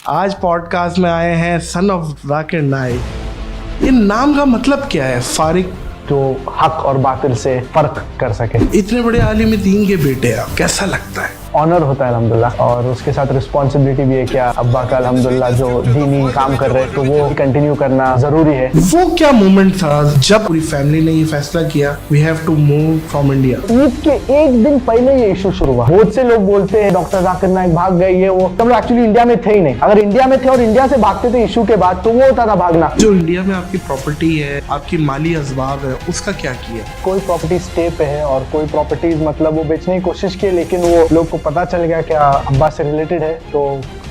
आज पॉडकास्ट में आए हैं सन ऑफ जाकिर नाइक। ये नाम का मतलब क्या है? फारिक जो हक और बातिल से फर्क कर सके। इतने बड़े आलिम दीन के बेटे आप, कैसा लगता है? ऑनर होता है अल्हम्दुलिल्लाह, और उसके साथ रिस्पॉन्सिबिलिटी भी है कि अब्बा का अल्हम्दुलिल्लाह जो दीनी काम कर रहे हैं तो वो कंटिन्यू करना जरूरी है। वो क्या मोमेंट था जब पूरी फैमिली ने ये फैसला किया we have to move from India? Eid के एक दिन पहले ये इशू शुरू हुआ। बहुत से लोग बोलते हैं डॉक्टर जाकिर नाइक भाग गए, ये वो। हम लोग एक्चुअली इंडिया में थे ही नहीं। अगर इंडिया में थे और इंडिया से भागते थे इशू के बाद, तो वो होता था भागना। जो इंडिया में आपकी प्रॉपर्टी है, आपकी माली असबाब है, उसका क्या किया? कोई प्रॉपर्टी स्टे पे है और कोई प्रॉपर्टीज मतलब वो बेचने की कोशिश की, लेकिन वो लोग को पता चल गया कि अब्बा से रिलेटेड है, तो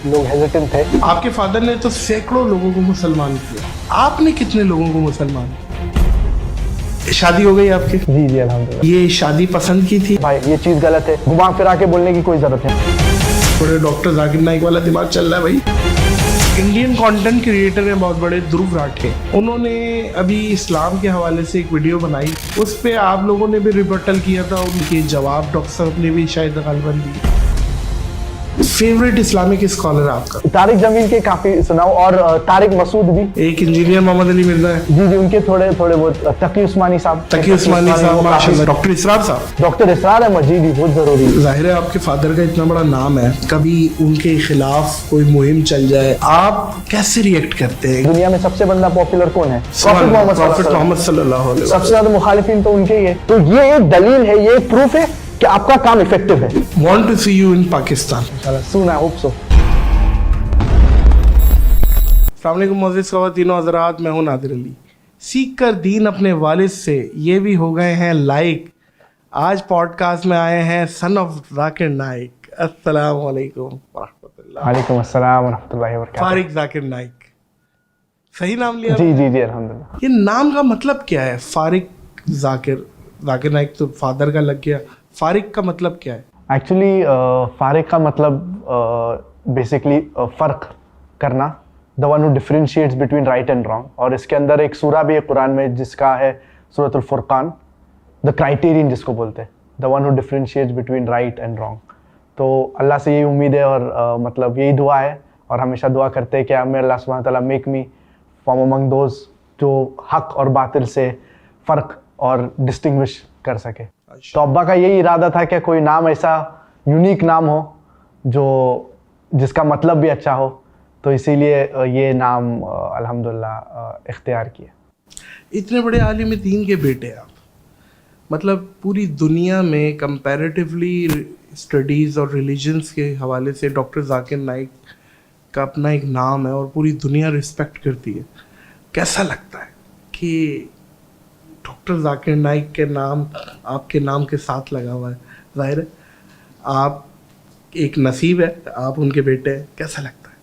लोग हेजिटेंट थे। आपके फादर ने तो सैकड़ों लोगों को मुसलमान किया, आपने कितने लोगों को मुसलमान? शादी हो गई आपकी? जी जी अल्हम्दुलिल्लाह। ये शादी पसंद की थी? भाई ये चीज गलत है, घुमा फिरा के बोलने की कोई जरूरत नहीं। थोड़े डॉक्टर जाकिर नाइक वाला दिमाग चल रहा है भाई। इंडियन कंटेंट क्रिएटर हैं बहुत बड़े, ध्रुव राठे, उन्होंने अभी इस्लाम के हवाले से एक वीडियो बनाई, उस पे आप लोगों ने भी रिबटल किया था, उनके जवाब डॉक्टर साहब ने भी शायद गालिबन दी। फेवरेट इस्लामिक स्कॉलर आपका? तारिक जमील के काफी सुनाओ, और तारिक मसूद भी। एक इंजीनियर मोहम्मद अली मिर्जा है। जी जी, उनके थोड़े बहुत। तकी उस्मानी साहब। तकी उस्मानी साहब माशाल्लाह। डॉक्टर इसरार साहब। डॉक्टर इसरार अहमद जी भी बहुत जरूरी। जाहिर है आपके फादर का इतना बड़ा नाम है, कभी उनके खिलाफ कोई मुहिम चल जाए आप कैसे रिएक्ट करते हैं? दुनिया में सबसे बड़ा पॉपुलर कौन है? प्रॉफेट मोहम्मद सल्लल्लाहु अलैहि वसल्लम। सबसे ज्यादा मुखालिफिन तो उनके ही है। तो ये एक दलील है, ये एक प्रूफ है कि आपका काम इफेक्टिव है। Want to see you in Pakistan. Soon I hope so. अस्सलाम वालेकुम मोअज़्ज़िज़ ख़वातीनो हज़रात, मैं हूं नादिर अली। सीख कर दीन अपने वालिद से, ये भी हो गए हैं लाइक। आज पॉडकास्ट में आए हैं सन ऑफ जाकिर नाइक। अस्सलाम वालेकुम वरहमतुल्लाह। वालेकुम अस्सलाम वरहमतुल्लाहि वबरकातुहू। फारिक जाकिर नाइक, सही नाम लिया? जी जी जी अल्हम्दुलिल्लाह। ये नाम का मतलब क्या है? फारिक जाकिर नाइक तो फादर का लग गया, फारिक का मतलब क्या है? एक्चुअली फारिक का मतलब बेसिकली फ़र्क करना, the one who differentiates between right and wrong. और इसके अंदर एक सूरा भी है कुरान में जिसका है सूरतुल फुरकान, द क्राइटेरियन जिसको बोलते हैं, the one who differentiates between right and wrong. तो अल्लाह से यही उम्मीद है और मतलब यही दुआ है, और हमेशा दुआ करते हैं कि हमें अल्लाह सुब्हानहू व तआला make me from among those जो हक और बातिल से फ़र्क और डिस्टिंग्विश कर सके। तो अब्बा का यही इरादा था कि कोई नाम ऐसा यूनिक नाम हो जो जिसका मतलब भी अच्छा हो, तो इसीलिए ये नाम अल्हम्दुलिल्लाह इख्तियार किया। इतने बड़े आलिम दीन के बेटे आप, मतलब पूरी दुनिया में कंपैरेटिवली स्टडीज़ और रिलीजन्स के हवाले से डॉक्टर जाकिर नाइक का अपना एक नाम है और पूरी दुनिया रिस्पेक्ट करती है। कैसा लगता है कि डॉक्टर जाकिर नाइक के नाम आपके नाम के साथ लगा हुआ है? जाहिर है आप एक नसीब है, आप उनके बेटे हैं, कैसा लगता है?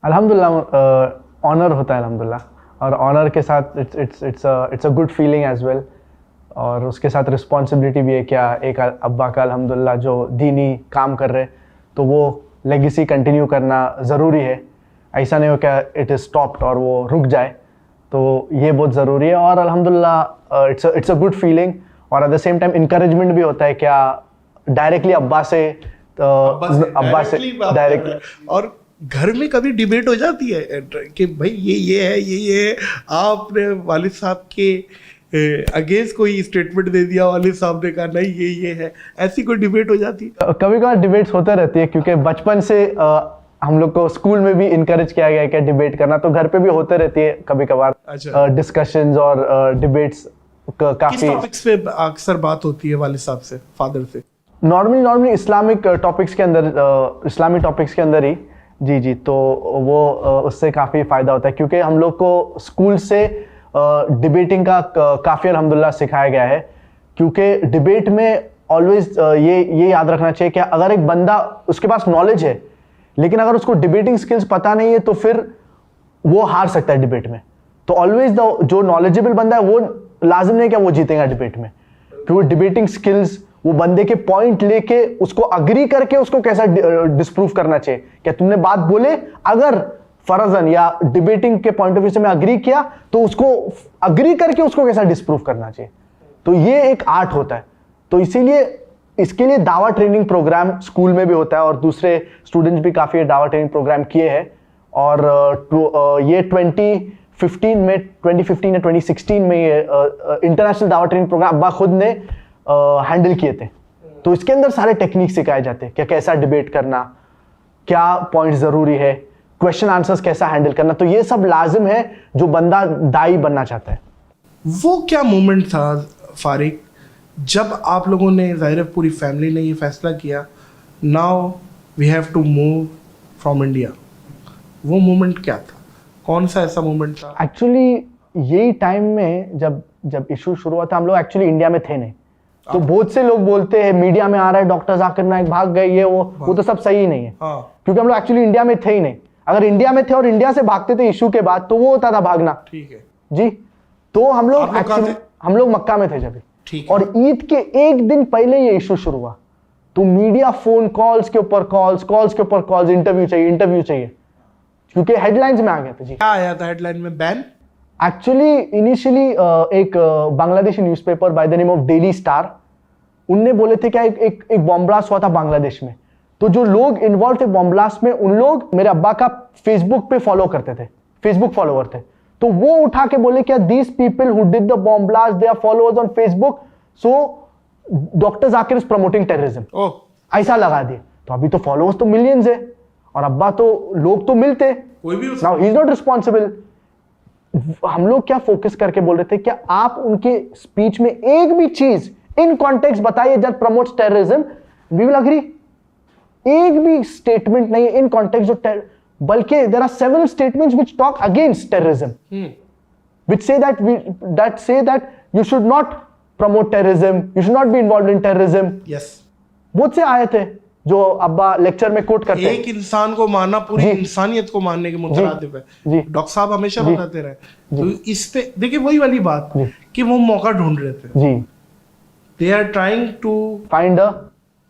अल्हम्दुलिल्लाह ऑनर होता है अल्हम्दुलिल्लाह, और ऑनर के साथ it's a good feeling as well, और उसके साथ रिस्पॉन्सिबिलिटी भी है क्या एक अब्बा का अल्हम्दुलिल्लाह जो दीनी काम कर रहे तो वो लेगेसी कंटिन्यू करना ज़रूरी है। ऐसा नहीं हो क्या इट इज़ स्टॉप्ड और वो रुक जाए, तो ये बहुत ज़रूरी है। और अल्हम्दुलिल्लाह इट्स अ गुड फीलिंग, और at the same time encouragement भी होता है क्या डायरेक्टली अब्बा से डायरेक्टली। और घर में कभी डिबेट हो जाती है कि भाई ये है, ये है, आपने वालिद साहब के अगेंस्ट कोई स्टेटमेंट दे दिया, वालिद साहब ने कहा नहीं ये है, ऐसी कोई डिबेट हो जाती है? कभी कभार डिबेट्स होते रहती है, क्योंकि बचपन से हम लोग को स्कूल में भी इनकरेज किया गया है कि डिबेट करना, तो घर पे भी होते रहती है कभी कभार। अच्छा। डिस्कशंस और डिबेट्स काफी। किस टॉपिक्स पे अक्सर बात होती है वालिद साहब से, फादर से? नॉर्मली इस्लामिक टॉपिक्स के अंदर, इस्लामी टॉपिक्स के अंदर ही। जी जी, तो वो उससे काफ़ी फ़ायदा होता है, क्योंकि हम लोग को स्कूल से डिबेटिंग का काफ़ी अल्हम्दुलिल्लाह सिखाया गया है। क्योंकि डिबेट में ऑलवेज ये याद रखना चाहिए कि अगर एक बंदा उसके पास नॉलेज है लेकिन अगर उसको डिबेटिंग स्किल्स पता नहीं है तो फिर वो हार सकता है डिबेट में। तो ऑलवेज जो नॉलेजेबल बंदा है वो लाजिम नहीं कि वो जीतेगा डिबेट में, क्योंकि डिबेटिंग स्किल्स वो बंदे के पॉइंट लेके उसको अग्री करके उसको कैसा डिस्प्रूव करना चाहिए। क्या तुमने बात बोले, अगर फर्जन या डिबेटिंग के पॉइंट ऑफ व्यू से मैं अग्री किया तो उसको अग्री करके उसको कैसा डिस्प्रूव करना चाहिए। तो ये एक आर्ट होता है। तो इसीलिए इसके लिए दावा ट्रेनिंग प्रोग्राम स्कूल में भी होता है और दूसरे स्टूडेंट्स भी काफ़ी दावा ट्रेनिंग प्रोग्राम किए हैं। और ये 2015 या 2016 में ये इंटरनेशनल दावा ट्रेनिंग प्रोग्राम अब्बा खुद ने हैंडल किए थे। तो इसके अंदर सारे टेक्निक सिखाए जाते हैं, क्या कैसा डिबेट करना, क्या पॉइंट ज़रूरी है, क्वेश्चन आंसर्स कैसा हैंडल करना। तो ये सब लाजिम है जो बंदा दाई बनना चाहता है। वो क्या मोमेंट था फारिक जब आप लोगों ने, ज़ाहिर है पूरी फैमिली ने ये फैसला किया, now we have to move from India? वो मोमेंट क्या था? कौन सा ऐसा मोमेंट था? एक्चुअली यही टाइम में जब इशू शुरू हुआ था, हम लोग एक्चुअली इंडिया में थे नहीं। तो बहुत से लोग बोलते हैं मीडिया में आ रहा है डॉक्टर जाकिर नाइक भाग गए, ये वो तो सब सही नहीं है। क्योंकि हम लोग एक्चुअली इंडिया में थे ही नहीं। अगर इंडिया में थे और इंडिया से भागते थे इशू के बाद तो वो होता था भागना। ठीक है जी। तो हम लोग मक्का में थे जब, और ईद के एक दिन पहले ये इशू शुरू हुआ। तो मीडिया फोन कॉल्स के ऊपर कॉल्स के ऊपर कॉल्स, इंटरव्यू चाहिए, क्योंकि हेडलाइंस में आ गया था। जी, क्या आया था हेडलाइन में? बैन? एक्चुअली इनिशियली एक Bangladeshi newspaper bye the name of daily star, उनने बोले थे क्या एक बॉम्ब ब्लास्ट हुआ था बांग्लादेश में। तो जो लोग इन्वॉल्व थे बॉम्ब ब्लास्ट में, उन लोग मेरे अब्बा का फेसबुक पे फॉलो करते थे, फेसबुक फॉलोवर थे। तो वो उठा के बोले क्या these people who did the bomb blast they are followers on Facebook, so doctor Zakir is promoting terrorism, ऐसा लगा दिए। तो अभी तो फॉलोअर्स तो मिलियंस है और अब्बा तो लोग तो मिलते, now he is not responsible. हम लोग क्या फोकस करके बोल रहे थे, क्या आप उनके स्पीच में एक भी चीज इन कॉन्टेक्स्ट बताइए that promotes terrorism, we will agree. एक भी स्टेटमेंट नहीं है इन कॉन्टेक्स्ट जो बल्कि there are several statements which talk against terrorism, which say that you should not promote terrorism, you should not be involved in terrorism. Yes, बहुत से आए थे जो अब्बा लेक्चर में कोट करते हैं। एक इंसान को मारना पूरी इंसानियत को मारने के मुतरादिफ है। डॉक्टर साहब हमेशा बताते रहे। तो इस पे देखिए वही वाली बात कि वो मौका ढूंढ रहे थे। जी, they are trying to find a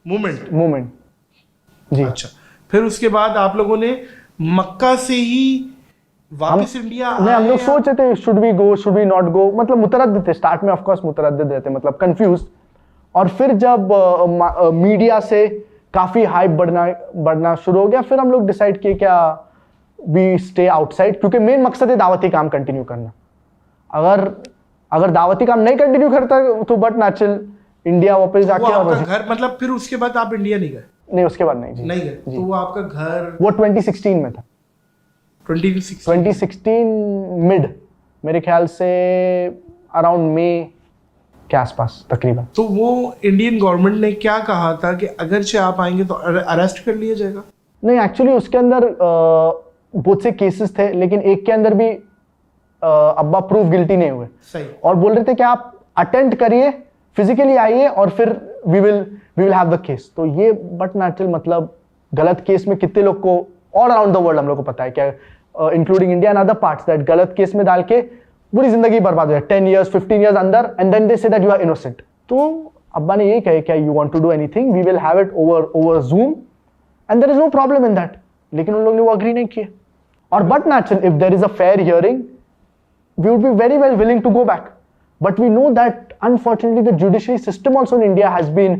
movement. जी। अच्छा, फिर उसके बाद आप लोगों ने मक्का से ही वापस इंडिया हम लोग सोच रहे थे should we go should we not go, मतलब मुतरद्दिद थे स्टार्ट में, ऑफ कोर्स मुतरद्दिद रहते, मतलब कंफ्यूज। और फिर जब मीडिया से काफी हाइप बढ़ना शुरू हो गया, फिर हम लोग डिसाइड किए क्या वी स्टे आउटसाइड, क्योंकि मेन मकसद है दावती काम कंटिन्यू करना। अगर दावती काम नहीं कंटिन्यू करता तो बट नेचुरल इंडिया वापस जाके आपका घर, मतलब फिर उसके बाद आप इंडिया नहीं गए? नहीं, उसके बाद नहीं जी, नहीं गए। तो वो आपका घर वो 2016 में था। 2016 मिड, मेरे ख्याल से अराउंड मई के आसपास तकरीबन। तो वो इंडियन गवर्नमेंट ने क्या कहा था कि अगरचे आप आएंगे तो अरेस्ट कर लिया जाएगा? नहीं, एक्चुअली उसके अंदर बहुत से केसेस थे, लेकिन एक के अंदर भी अब्बा प्रूफ गिल्टी नहीं हुए। सही। और बोल रहे थे कि आप अटेंड करिए, फिजिकली आइए और फिर we will have the case. तो ये बट नेचुरल, मतलब गलत केस में कितने लोग को ऑल अराउंड द वर्ल्ड हम लोग को पता है क्या, including India and other parts, that गलत केस में डाल के पूरी जिंदगी बर्बाद हो जाए, 10 years 15 years अंदर, and then they say that you are innocent. तो अब्बा ने यही कहा क्या you want to do anything, we will have it over Zoom and there is no problem in that. लेकिन उन लोगों ने वो अग्री नहीं किए। और but natural, if there is a fair hearing we would be very well willing to go back, but we know that unfortunately the judiciary system also in India has been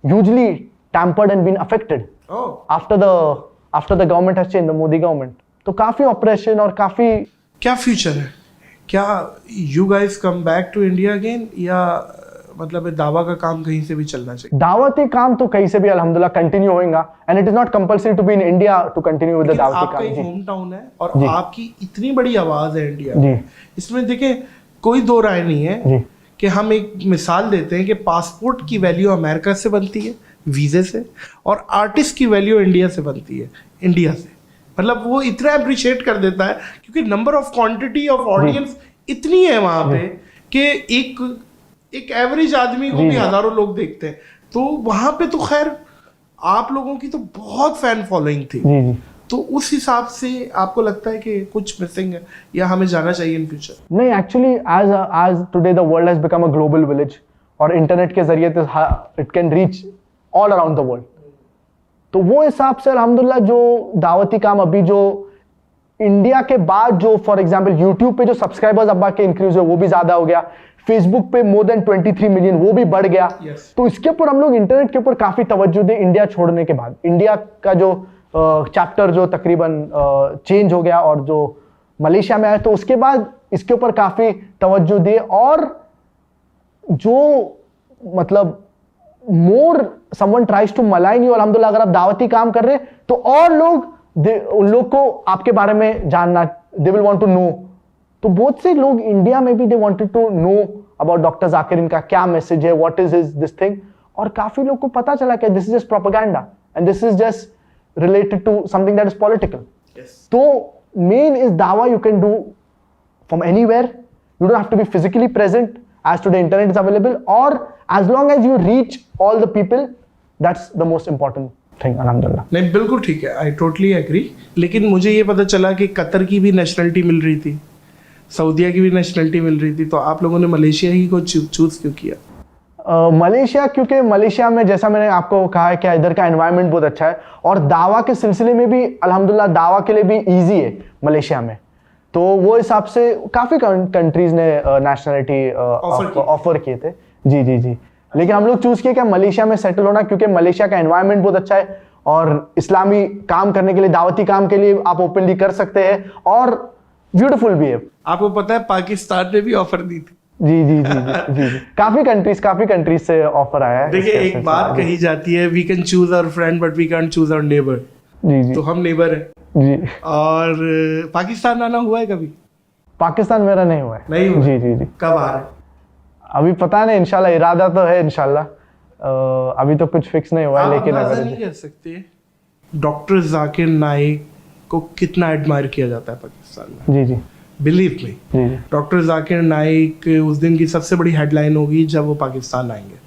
hugely tampered and been affected after the government has changed, the Modi government. तो काफी operation और काफी। क्या future है? क्या you guys come back to India again, या मतलब दावा का काम कहीं से भी चलना चाहिए? दावती काम तो कहीं से भी अल्हम्दुलिल्लाह कंटिन्यू होएगा, and it is not compulsory to be in India to continue with the दावती काम। आपका होम टाउन है और आपकी इतनी बड़ी आवाज है इंडिया में, इसमें देखिए कोई दो राय नहीं है कि हम एक मिसाल देते हैं कि पासपोर्ट की वैल्यू अमेरिका से बनती है वीजे से, और आर्टिस्ट की वैल्यू इंडिया से बनती है इंडिया से। मतलब वो इतना अप्रिशिएट कर देता है क्योंकि number of quantity of audience इतनी है वहां पे कि एक एवरेज आदमी को भी हजारों लोग देखते हैं। तो वहां पे तो खैर आप लोगों की तो बहुत फैन फॉलोइंग थी। तो उस हिसाब से आपको लगता है कि कुछ मिसिंग है या हमें जाना चाहिए इन फ्यूचर? नहीं, एक्चुअली आज today the world has become a global village, और इंटरनेट के जरिए it can reach all around the world. तो वो हिसाब से अल्हम्दुलिल्लाह जो दावती काम अभी जो इंडिया के बाद जो फॉर एग्जांपल यूट्यूब पे जो सब्सक्राइबर्स अब्बा के इंक्रीज हुए वो भी ज्यादा हो गया, फेसबुक पे मोर देन 23 मिलियन, वो भी बढ़ गया। तो इसके ऊपर हम लोग इंटरनेट के ऊपर काफी तवज्जो दें इंडिया छोड़ने के बाद। इंडिया का जो चैप्टर जो तकरीबन चेंज हो गया और जो मलेशिया में आया, तो उसके बाद इसके ऊपर काफी तवज्जो दे, और जो मतलब more someone tries to malign you, अल्हम्दुलिल्लाह अगर आप दावती काम कर रहे हैं तो और लोग उन लोग को आपके बारे में जानना, they will want to know. तो बहुत से लोग इंडिया में भी they wanted to know about doctor Zakir, इनका क्या मैसेज है, व्हाट इज दिस थिंग। और काफी लोग को पता चला कि this is just propaganda and this is just related to something that is political. तो मेन इज दावा you can do from anywhere, you don't have to be physically present as today internet is available, or as long as you reach all the people, that's the most important thing, alhamdulillah। नहीं बिल्कुल ठीक है, I totally agree. लेकिन मुझे ये पता चला कि कतर की भी नेशनलिटी मिल रही थी, सऊदीया की भी नेशनलिटी मिल रही थी, तो आप लोगों ने मलेशिया ही को चूज क्यों किया? मलेशिया, क्योंकि मलेशिया में जैसा मैंने आपको कहा है कि इधर का एनवायरनमेंट बहुत अच्छा है, और दावा के सिलसिले में भी अल्हम्दुलिल्लाह दावा के लिए भी इजी है मलेशिया में। तो वो हिसाब से काफी कंट्रीज ने नेशनलिटी ऑफर किए थे। जी जी जी। लेकिन हम लोग चूज किए क्या मलेशिया में सेटल होना, क्योंकि मलेशिया का एनवायरनमेंट बहुत अच्छा है और इस्लामी काम करने के लिए, दावती काम के लिए आप ओपनली कर सकते हैं, और ब्यूटीफुल भी है। आपको पता है पाकिस्तान ने भी ऑफर दी थी। जी जी जी जी जी, जी। काफी कंट्रीज से ऑफर आया है। देखिए एक बात कही जाती है, we can choose our friend but we can't choose our neighbour. जी जी। तो हम नेबर है जी। और पाकिस्तान आना हुआ है कभी? पाकिस्तान मेरा नहीं हुआ है। नहीं हुआ? जी जी जी। कब आ रहे हैं? अभी पता नहीं, इंशाल्लाह इरादा तो है इंशाल्लाह, अभी तो कुछ फिक्स नहीं हुआ है। लेकिन अगर नहीं कर सकते डॉक्टर जाकिर नाइक को कितना एडमायर किया जाता है पाकिस्तान में। जी जी। बिलीव मी, जी जी। डॉक्टर जाकिर नाइक उस दिन की सबसे बड़ी हेडलाइन होगी जब वो पाकिस्तान आएंगे,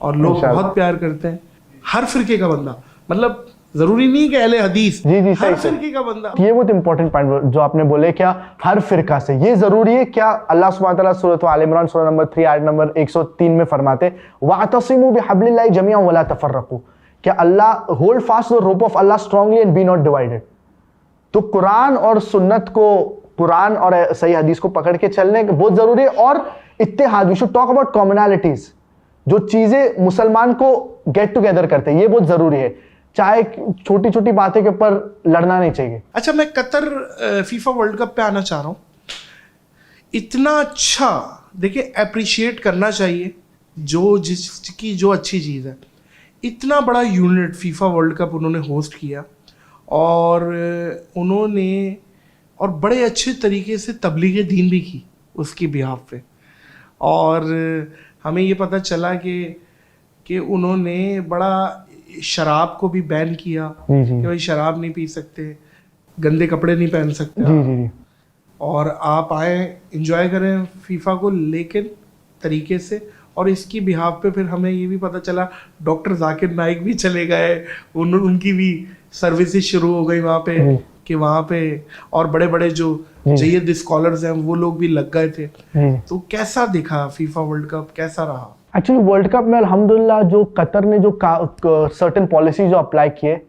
और लोग इंशाल्लाह। बहुत प्यार करते हैं हर फिरके का बंदा, मतलब जरूरी नहीं कि अहले हदीस, जी जी, हर सही सही। फिरके का बंदा। ये बहुत इंपॉर्टेंट पॉइंट जो आपने बोले, क्या हर फिरका से ये जरूरी है? क्या अल्लाह सुब्हानहू व तआला सूरत आल इमरान सूरह नंबर 3 आयत नंबर 103 में फरमाते वातसिमू बिहब्लिल्लाहि जमीअन वला तफर्रकू, क्या अल्लाह hold fast the rope of Allah strongly and be not divided. तो कुरान और सुन्नत को, कुरान और सही हदीस को पकड़ के चलने बहुत जरूरी है, और इत्तेहाद, we should talk about commonalities, जो चीजें मुसलमान को गेट टुगेदर करते हैं, ये बहुत जरूरी है। चाहे छोटी छोटी बातें के ऊपर लड़ना नहीं चाहिए। अच्छा, मैं कतर फीफा वर्ल्ड कप पे आना चाह रहा हूँ। इतना अच्छा, देखिए अप्रिशिएट करना चाहिए जो जिसकी जो अच्छी चीज़ है। इतना बड़ा यूनिट फीफा वर्ल्ड कप उन्होंने होस्ट किया, और उन्होंने और बड़े अच्छे तरीके से तबलीग दीन भी की उसकी बिहाफ पे। और हमें ये पता चला कि उन्होंने बड़ा शराब को भी बैन किया कि भाई शराब नहीं पी सकते, गंदे कपड़े नहीं पहन सकते जी जी जी। और आप आए एंजॉय करें फीफा को, लेकिन तरीके से। और इसकी बिहाफ पे फिर हमें ये भी पता चला डॉक्टर जाकिर नाइक भी चले गए, उनकी भी सर्विसेज शुरू हो गई वहाँ पे, कि वहाँ पे और बड़े बड़े जो जय्यद स्कॉलर्स हैं वो लोग भी लग गए थे। तो कैसा दिखा फीफा वर्ल्ड कप, कैसा रहा? एक्चुअली वर्ल्ड कप में अल्हम्दुलिल्लाह जो कतर ने जो सर्टेन पॉलिसी जो अप्लाई किए,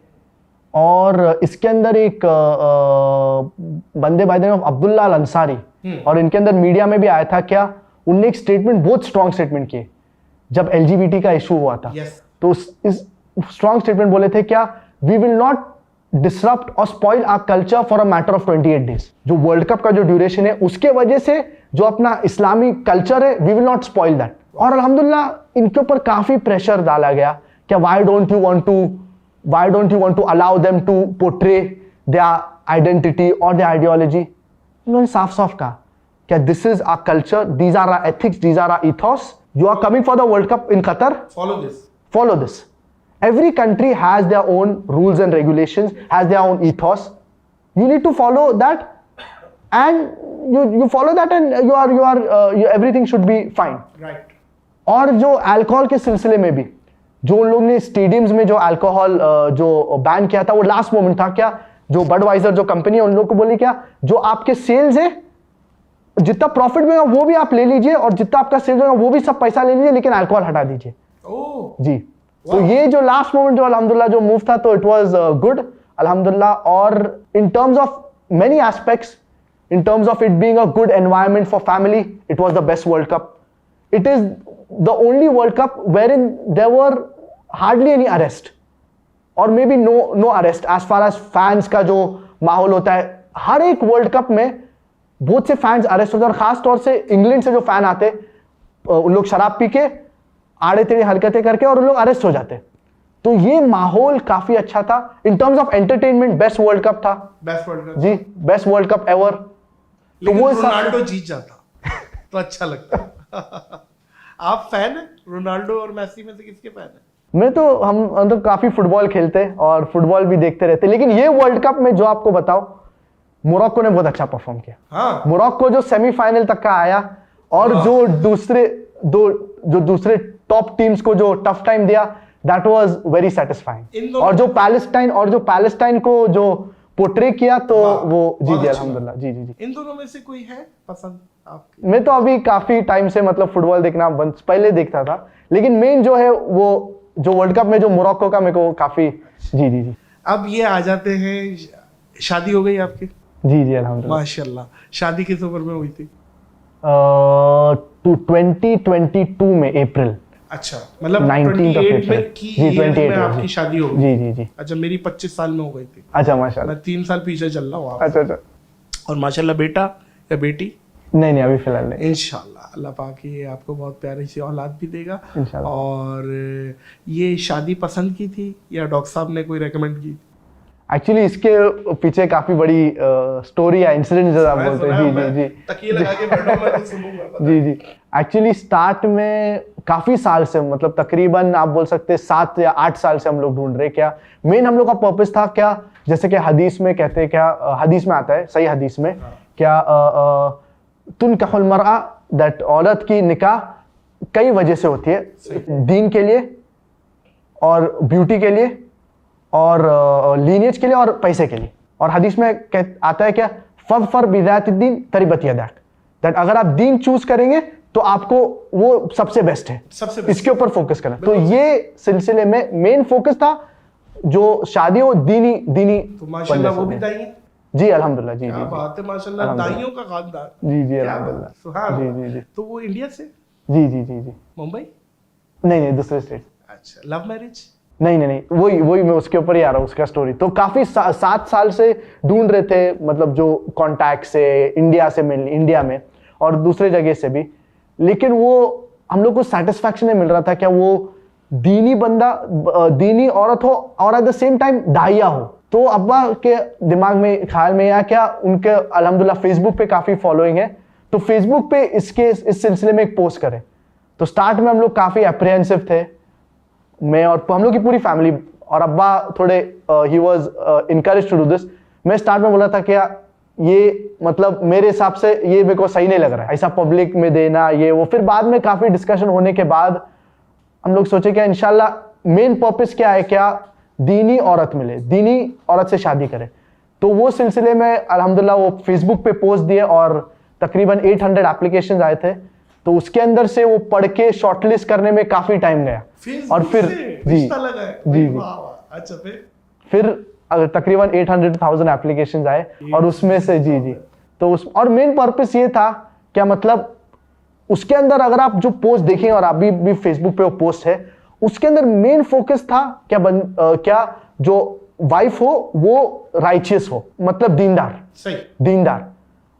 और इसके अंदर एक बंदे by the name of Abdullah Al Ansari, और इनके अंदर मीडिया में भी आया था, क्या उनने एक स्टेटमेंट, बहुत स्ट्रॉन्ग स्टेटमेंट किए जब LGBT का इशू हुआ था। तो इस स्ट्रॉन्ग स्टेटमेंट बोले थे, क्या वी विल नॉट डिसरप्ट और spoil our culture for a matter of 28 days. जो वर्ल्ड कप का जो ड्यूरेशन है उसके वजह से जो अपना इस्लामी कल्चर है, we will not spoil that. और अल्हम्दुलिल्लाह इनके ऊपर काफी प्रेशर डाला गया, क्या why don't you want to allow them to portray their identity और देयर आइडियोलॉजी। उन्होंने साफ साफ कहा क्या this is our culture, these are our ethics, these are our ethos, you are coming for the World Cup in Qatar, follow this. Every country has their own rules and regulations, has their own ethos. You need to follow that, and you follow that, and everything should be fine. Right. और जो alcohol के सिलसिले में भी, जो उन लोग ने स्टेडियम्स में जो अल्कोहल जो बैन किया था, वो लास्ट मोमेंट था। क्या जो बडवाइजर जो कंपनी है उन लोग को बोली, क्या जो आपके सेल्स है, जितना प्रॉफिट में वो भी आप ले लीजिए, और जितना आपका सेल्स होगा वो भी सब पैसा ले लीजिए, लेकिन अल्कोहल हटा दीजिए। जी। तो ये जो लास्ट मोमेंट जो अल्हम्दुलिल्लाह जो मूव था, तो इट वाज गुड अल्हम्दुलिल्लाह। और in terms of many aspects, in terms of it being a good environment for family, it was the best World Cup. it is the only World Cup wherein there were hardly any arrest or maybe no arrest as far as fans का जो माहौल होता है. हर एक world cup में बहुत से fans arrest होते हैं और खास तौर से इंग्लैंड से जो फैन आते उन लोग शराब पी के आड़े टेढ़े हरकतें करके और उन लोग अरेस्ट हो जाते. तो ये माहौल काफी अच्छा था in terms of entertainment. Best world cup था. बेस्ट वर्ल्ड कप जी, बेस्ट वर्ल्ड कप एवर. तो लेकिन वो रोनाल्डो जीत जाता तो अच्छा लगता. आप फैन है रोनाल्डो और मेसी में से किसके फैन है? मैं तो हम मतलब काफी फुटबॉल खेलते और फुटबॉल भी देखते रहते, लेकिन ये वर्ल्ड कप में जो आपको बताओ, मोरक्को ने बहुत अच्छा परफॉर्म किया. हाँ. मोरक्को जो सेमीफाइनल तक का आया और जो दूसरे टॉप टीम्स को जो टफ टाइम दिया, दैट वाज वेरी सेटिस्फाइंग. और जो पैलेस्टाइन को जो पोर्ट्रे किया तो वो जी जी अल्हम्दुलिल्लाह. जी जी जी. इन दोनों में से कोई है पसंद आपके? मैं तो अभी काफी टाइम से मतलब फुटबॉल देखना पहले देखता था, लेकिन मेन जो है वो जो वर्ल्ड कप में जो मोरक्को का मेरे को काफी. जी जी जी. अब ये आ जाते हैं, शादी हो गई आपकी? जी जी अल्हम्दुलिल्लाह. माशाल्लाह. शादी किस उम्र में हुई थी? 2022 में अप्रैल. अच्छा, मतलब 19th of 28 April. में की जी, एज 28 में में, आपकी जी. शादी हो गई? जी जी जी. अच्छा, मेरी 25 साल में हो गई थी. अच्छा माशाल्लाह. मैं 3 साल पीछे चल रहा हूँ आप. अच्छा अच्छा. और माशाल्लाह बेटा या बेटी? नहीं अभी फिलहाल नहीं. इंशाल्लाह अल्लाह पाक ये आपको बहुत प्यारी सी औलाद भी देगा. इंशाल्लाह. और ये शादी पसंद की थी या डॉक्टर साहब ने कोई रेकमेंड की? एक्चुअली इसके पीछे काफी बड़ी स्टोरी है, इंसिडेंट जैसा आप बोलते हैं. जी जी जी. तकिए लगा के बैठो, मैं तो सुनूंगा. जी जी. एक्चुअली स्टार्ट में काफी साल से, मतलब तकरीबन आप बोल सकते हैं 7 या 8 साल से हम लोग ढूंढ रहे. क्या मेन हम लोग का पर्पस था, क्या जैसे कि हदीस में कहते हैं, क्या हदीस में आता है, सही हदीस में, क्या तुनकाहुल मरअा, दैट औरत की निकाह कई वजह से होती है. दीन के लिए और ब्यूटी के लिए और लीनियज के लिए और पैसे के लिए. और हदीस में आता है क्या, फज़फर बिज़ातिद्दीन तरिबत यदाक, दैट अगर आप दीन चूज करेंगे तो आपको वो सबसे बेस्ट है, सबसे बेस्ट. इसके ऊपर फोकस करना. तो ये सिलसिले में मेन फोकस था जो शादी हो दीनी. तो माशाल्लाह वो भी दाई है? जी अल्हम्दुलिल्लाह. जी क्या जी. बात है, माशाल्लाह दाइयों का खानदान. जी जी क्या अल्हम्दुलिल्लाह. बात, सुभान जी अल्लाह. जी जी. तो वो इंडिया से? जी जी जी जी. मुंबई? नहीं दूसरे स्टेट. अच्छा, लव मैरिज? नहीं वही मैं उसके ऊपर ही आ रहा हूँ, उसका स्टोरी. तो काफी 7 साल से ढूंढ रहे थे, मतलब जो कॉन्टैक्ट से इंडिया से, मेनली इंडिया में और दूसरे जगह से भी, लेकिन वो हम लोग को सेटिस्फैक्शन नहीं मिल रहा था. क्या वो दीनी बंदा, दीनी औरत हो और at the same time Dahiya हो. तो अब्बा के दिमाग में ख्याल में आया, क्या उनके अल्हम्दुलिल्लाह फेसबुक पे काफी फॉलोइंग है, तो फेसबुक पे इस सिलसिले में एक पोस्ट करें. तो स्टार्ट में हम लोग काफी अप्रिहेंसिव थे, मैं और हम लोग की पूरी फैमिली, और अब्बा थोड़े ही was encourage to do this. मैं स्टार्ट में बोला था क्या ये मतलब मेरे हिसाब से ये मेरे को सही नहीं लग रहा है ऐसा पब्लिक में देना, ये वो. फिर बाद में काफी डिस्कशन होने के बाद हम लोग सोचे क्या इंशाल्लाह मेन पर्पस क्या है, क्या दीनी औरत मिले, दीनी औरत से शादी करे. तो वो सिलसिले में अल्हम्दुलिल्लाह वो फेसबुक पे पोस्ट दिए और तकरीबन 800 एप्लीकेशन आए थे. तो उसके अंदर से वो पढ़ के शॉर्टलिस्ट करने में काफी टाइम गया. और फिर जी जी. अच्छा, फिर अगर तकरीबन 800,000 एप्लीकेशंस आए और उसमें से जी तो उस और मेन पर्पस ये था, क्या मतलब उसके अंदर अगर आप जो पोस्ट देखें और अभी भी फेसबुक पे वो पोस्ट है, उसके अंदर मेन फोकस था क्या जो वाइफ हो वो राइचियस हो, मतलब दीनदार. सही. दीनदार.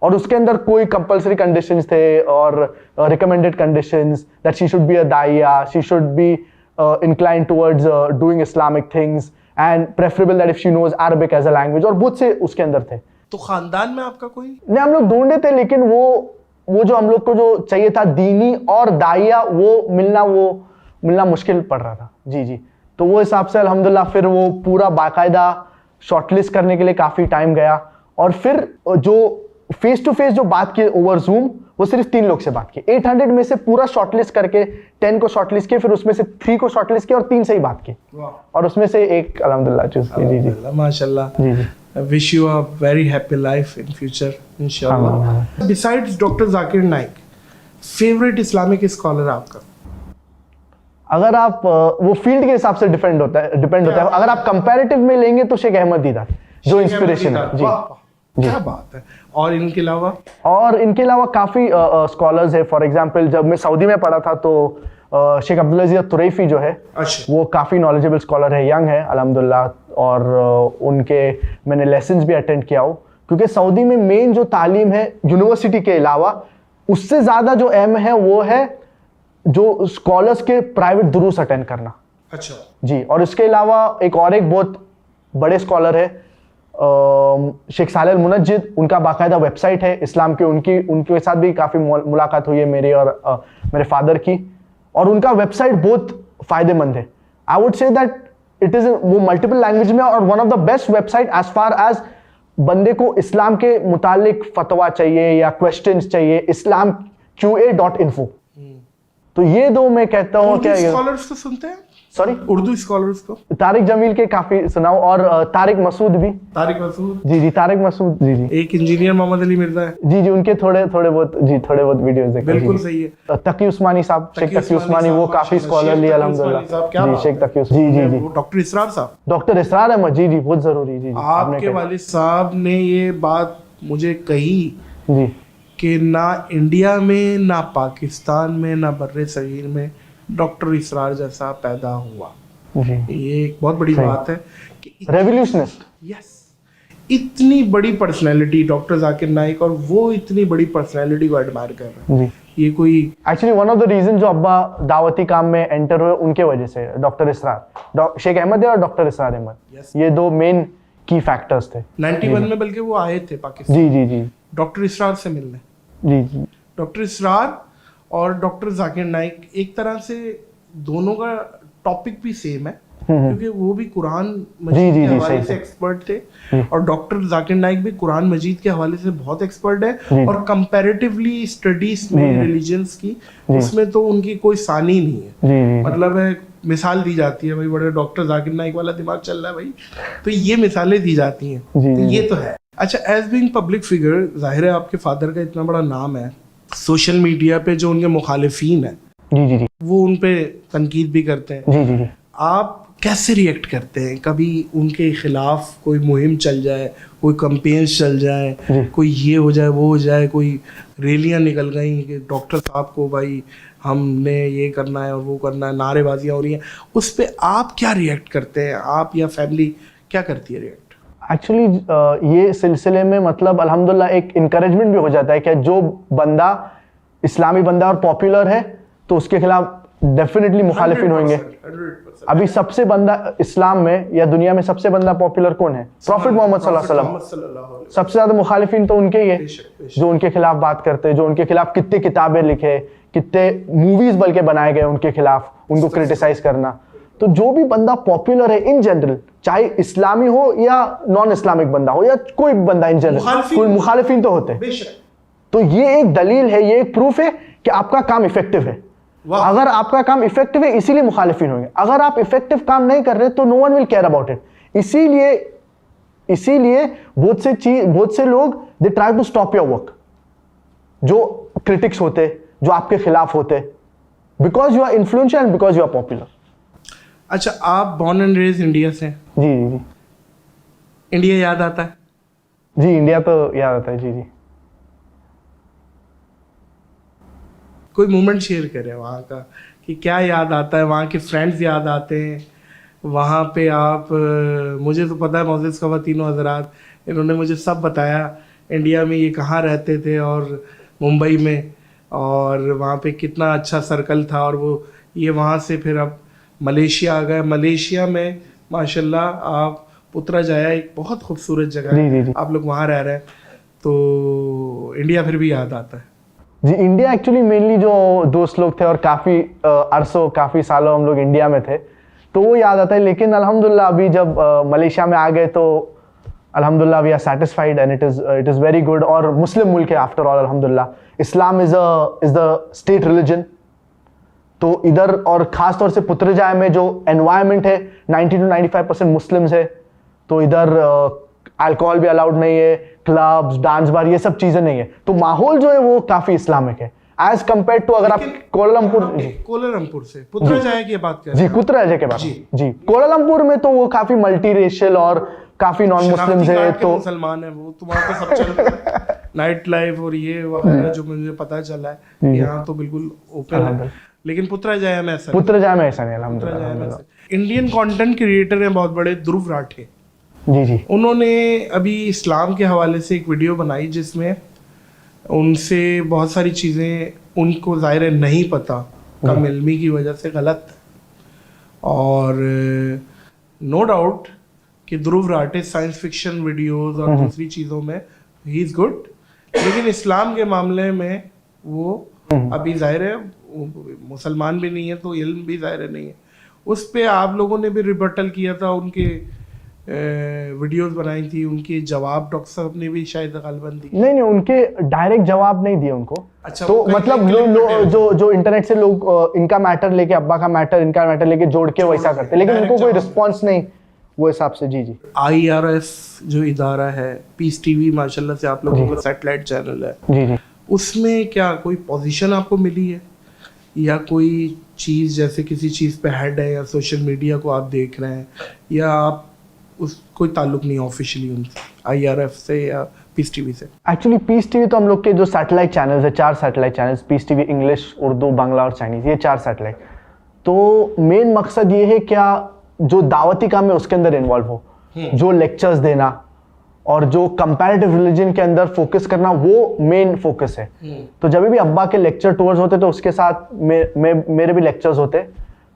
और उसके अंदर कोई कंपल्सरी कंडीशंस थे और recommended conditions, that she should be a दाइया, she should be inclined towards doing Islamic things and preferable that if she knows Arabic as a language, और बहुत से उसके अंदर थे. तो खानदान में आपका कोई नहीं, हम लोग ढूंढे थे, लेकिन वो जो हम लोग को जो चाहिए था दीनी और दाइया, वो मिलना मुश्किल पड़ रहा था. जी. तो वो हिसाब से अल्हम्दुलिल्लाह फिर वो पूरा बाकायदा शॉर्टलिस्ट करने के लिए काफी टाइम गया. और फिर जो फेस टू फेस जो बात की ओवर जूम, वो सिर्फ 3 लोग से बात की. 800 में से पूरा शॉर्टलिस्ट करके 10 को शॉर्टलिस्ट किया, फिर उसमें से 3 को शॉर्टलिस्ट किया और 3 से ही बात की. और उसमें से एक अल्हम्दुलिल्लाह चूज की. जी माशाल्लाह. जी. Wish you a very happy life in future इंशाल्लाह. Besides doctor Zakir Naik, favourite Islamic scholar आपका? अगर आप वो फील्ड के हिसाब से डिपेंड होता है. अगर आप कंपैरेटिव में लेंगे तो शेख अहमद दीदार जो इंस्पिरेशन है. जी. क्या बात है। और इनके अलावा काफ़ी स्कॉलर्स है। फॉर एग्जांपल जब मैं सऊदी में पढ़ा था तो शेख अब्दुल अजीज तुरैफी जो है, अच्छा, वो काफ़ी नॉलेजेबल स्कॉलर है, यंग है अल्हम्दुलिल्लाह, और उनके मैंने लेसन्स भी अटेंड किया हो, क्योंकि सऊदी में मेन जो तालीम है यूनिवर्सिटी के अलावा, उससे ज़्यादा जो अहम है वो है जो स्कॉलर्स के प्राइवेट दुरूस अटेंड करना। अच्छा जी। और इसके अलावा एक बहुत बड़े स्कॉलर है शेख सालेह अल मुनज्जिद, उनका बाकायदा वेबसाइट है इस्लाम के, उनके साथ भी काफ़ी मुलाकात हुई है मेरी और मेरे फादर की, और उनका वेबसाइट बहुत फ़ायदेमंद है। I would say that it is वो मल्टीपल लैंग्वेज में, और one of the best website as far as बंदे को इस्लाम के मुतालिक फतवा चाहिए या क्वेश्चंस चाहिए, islamqa.info। तो ये दो मैं कहता हूँ। क्या स्कॉलर्स को सुनते हैं? सॉरी, उर्दू स्कॉलर्स को तारिक जमील के काफी सुनाओ, और तारिक मसूद भी। तारिक मसूद, जी, तारिक मसूद जी। एक इंजीनियर मोहम्मद अली मिर्जा है। जी, उनके थोड़े बहुत वीडियोस देखे। बिल्कुल सही है। तकी उस्मानी साहब, शेख तकी उस्मानी, वो काफी स्कॉलरली अल्हम्दुलिल्लाह। जी, शेख तकी जी। डॉक्टर इसरार साहब, डॉक्टर इसरार अहमद, जी, बहुत जरूरी। जी, आपके वालिद साहब ने ये बात मुझे कही जी कि ना इंडिया में, ना पाकिस्तान में, ना बर्रे सगीर में डॉक्टर इसरार जैसा पैदा हुआ। जी, ये एक बहुत बड़ी बात है कि रेवोल्यूशनिस्ट। यस, इतनी बड़ी पर्सनैलिटी डॉक्टर जाकिर नाइक, और वो इतनी बड़ी पर्सनैलिटी को एडमायर कर रहे हैं। ये कोई actually one of the reason जो अब्बा दावती काम में एंटर हुए उनके वजह से, डॉक्टर इसरार, शेख अहमद है और डॉक्टर इसरार अहमद, ये दो मेन की फैक्टर्स थे। 91 में बल्कि वो आए थे पाकिस्तान। जी डॉक्टर इसरार से मिलने। जी। डॉक्टर इसरार और डॉक्टर जाकिर नाइक एक तरह से दोनों का टॉपिक भी सेम है, क्योंकि वो भी कुरान मजीद के हवाले से एक्सपर्ट थे, और डॉक्टर जाकिर नाइक भी कुरान मजीद के हवाले से बहुत एक्सपर्ट है, और कंपैरेटिवली स्टडीज में रिलीजन्स की, उसमें तो उनकी कोई सानी नहीं है। मतलब है, मिसाल दी जाती है भाई, बड़े डॉक्टर जाकिर नाइक वाला दिमाग चल रहा है भाई, तो ये मिसालें दी जाती हैं, तो ये तो है। अच्छा, एज बीइंग पब्लिक फिगर, जाहिर है आपके फादर का इतना बड़ा नाम है, सोशल मीडिया पे जो उनके मुखालिफिन है जी वो उन पे तनकीद भी करते हैं। जी। आप कैसे रिएक्ट करते हैं? कभी उनके खिलाफ कोई मुहिम चल जाए, कोई कैंपेन्स चल जाए, कोई ये हो जाए, वो हो जाए, कोई रैलियां निकल गई कि डॉक्टर साहब को भाई हमने ये करना है और वो करना है, नारेबाजियां हो रही हैं, उस पे आप क्या रिएक्ट करते हैं? आप या फैमिली क्या करती है रिएक्ट? एक्चुअली ये सिलसिले में मतलब अल्हम्दुलिल्लाह एक इनकरेजमेंट भी हो जाता है कि जो बंदा इस्लामी बंदा और पॉपुलर है तो उसके खिलाफ डेफिनेटली मुखालिफिन होंगे। 100%। अभी सबसे बंदा इस्लाम में या दुनिया में सबसे बंदा पॉपुलर कौन है? प्रॉफिट मोहम्मद सल्लल्लाहु अलैहि वसल्लम। सबसे ज्यादा मुखालिफिन तो उनके ही है, जो उनके खिलाफ बात करते हैं, जो उनके खिलाफ कितने किताबें लिखे, कितने मूवीज बल्कि बनाए गए उनके खिलाफ, उनको क्रिटिसाइज करना। तो जो भी बंदा पॉपुलर है इन जनरल, चाहे इस्लामी हो या नॉन इस्लामिक बंदा हो या कोई बंदा इन जनरल, कोई मुखालिफिन तो होते हैं। तो ये एक दलील है, ये एक प्रूफ है कि आपका काम इफेक्टिव है। अगर आपका काम इफेक्टिव है इसीलिए मुखालिफिन होंगे। अगर आप इफेक्टिव काम नहीं कर रहे तो no one will care about it. इसीलिए बहुत से लोग they try to stop your work, जो क्रिटिक्स होते, जो आपके खिलाफ होते, because you are influential and because you are popular. अच्छा, आप बॉर्न एंड रेज इंडिया से? जी। इंडिया याद आता है? जी, इंडिया तो याद आता है। जी। कोई मोमेंट शेयर करें वहाँ का, कि क्या याद आता है? वहाँ के फ्रेंड्स याद आते हैं? वहाँ पे आप, मुझे तो पता है मोअज़्ज़िज़ ख़वातीन हज़रात, इन्होंने मुझे सब बताया इंडिया में ये कहाँ रहते थे और मुंबई में, और वहाँ पे कितना अच्छा सर्कल था, और वो ये वहाँ से फिर अब मलेशिया आ गए। मलेशिया में माशाल्लाह आप पुत्रजाया, एक बहुत खूबसूरत जगह है, आप लोग वहाँ रह रहे हैं, तो इंडिया फिर भी याद आता है? जी, इंडिया एक्चुअली मेनली जो दोस्त लोग थे और काफ़ी सालों हम लोग इंडिया में थे, तो वो याद आता है। लेकिन अल्हम्दुलिल्लाह अभी जब मलेशिया में आ गए तो अल्हम्दुलिल्लाह we are satisfied and it is very good. और मुस्लिम मुल्क है आफ्टर ऑल अल्हम्दुलिल्लाह, Islam is the state religion. तो इधर और ख़ास तौर से पुत्रजाय में जो एनवायरनमेंट है 90 to 95% मुस्लिम्स है, तो इधर अल्कोहल भी अलाउड नहीं है, क्लब्स, डांस बार, ये सब चीज़ें नहीं है, तो माहौल जो है वो काफ़ी इस्लामिक है एज कम्पेयर टू अगर आप कोलालमपुर से पुत्रजाया की बात करें। जी, पुत्रजाया के बात जी, कोलालमपुर में तो वो काफ़ी मल्टी रेशियल और काफी नॉन मुस्लिम्स है तो मुसलमान है वो, तो वहाँ पे सब चल रहा है नाइट लाइफ और ये वगैरह जो मुझे पता चला है, यहाँ तो बिल्कुल ओपन है। लेकिन पुत्रजाया में ऐसा नहीं अल्हम्दुलिल्लाह। इंडियन कंटेंट क्रिएटर हैं बहुत बड़े, ध्रुव राठे जी जी, उन्होंने अभी इस्लाम के हवाले से एक वीडियो बनाई जिसमें उनसे बहुत सारी चीज़ें उनको ज़ाहिर नहीं पता, कम इल्मी की वजह से गलत। और नो डाउट कि ध्रुव राठे साइंस फिक्शन वीडियोस और दूसरी चीज़ों में ही इज़ गुड, लेकिन इस्लाम के मामले में वो अभी ज़ाहिर है मुसलमान भी नहीं है तो इल्म भी ज़ाहिर नहीं है। उस पे आप लोगों ने भी रिबटल किया था, उनके वीडियोस बनाई थी, उनके जवाब डॉक्टर साहब ने भी शायद गालबन दी। नहीं उनके डायरेक्ट जवाब नहीं दिए उनको। अच्छा, तो मतलब जो इंटरनेट से लोग इनका मैटर लेके, अब्बा का मैटर इनका मैटर लेके जोड़ के वैसा करते, लेकिन उनको कोई रिस्पॉन्स नहीं वो हिसाब से। जी जी, IRF जो इदारा है, पीस टीवी माशाल्लाह से आप लोगों का सैटेलाइट चैनल है, जी जी, उसमें क्या कोई पोजीशन आपको मिली है या कोई चीज़, जैसे किसी चीज़ पे हेड है या सोशल मीडिया को आप देख रहे हैं, या आप उस कोई ताल्लुक नहीं ऑफिशियली उनसे, IRF से या पीस टीवी से? एक्चुअली पीस टीवी तो हम लोग के जो सैटेलाइट चैनल्स है, 4 satellite channels, peace TV English, Urdu, Bangla और चाइनीज, ये 4 सैटेलाइट। तो मेन मकसद ये है क्या जो दावती काम है उसके अंदर इन्वॉल्व हो, जो लेक्चर्स देना और जो कंपैरेटिव रिलीजन के अंदर फोकस करना, वो मेन फोकस है। तो जब भी अब्बा के लेक्चर टूर्स होते तो उसके साथ मेरे भी लेक्चर्स होते,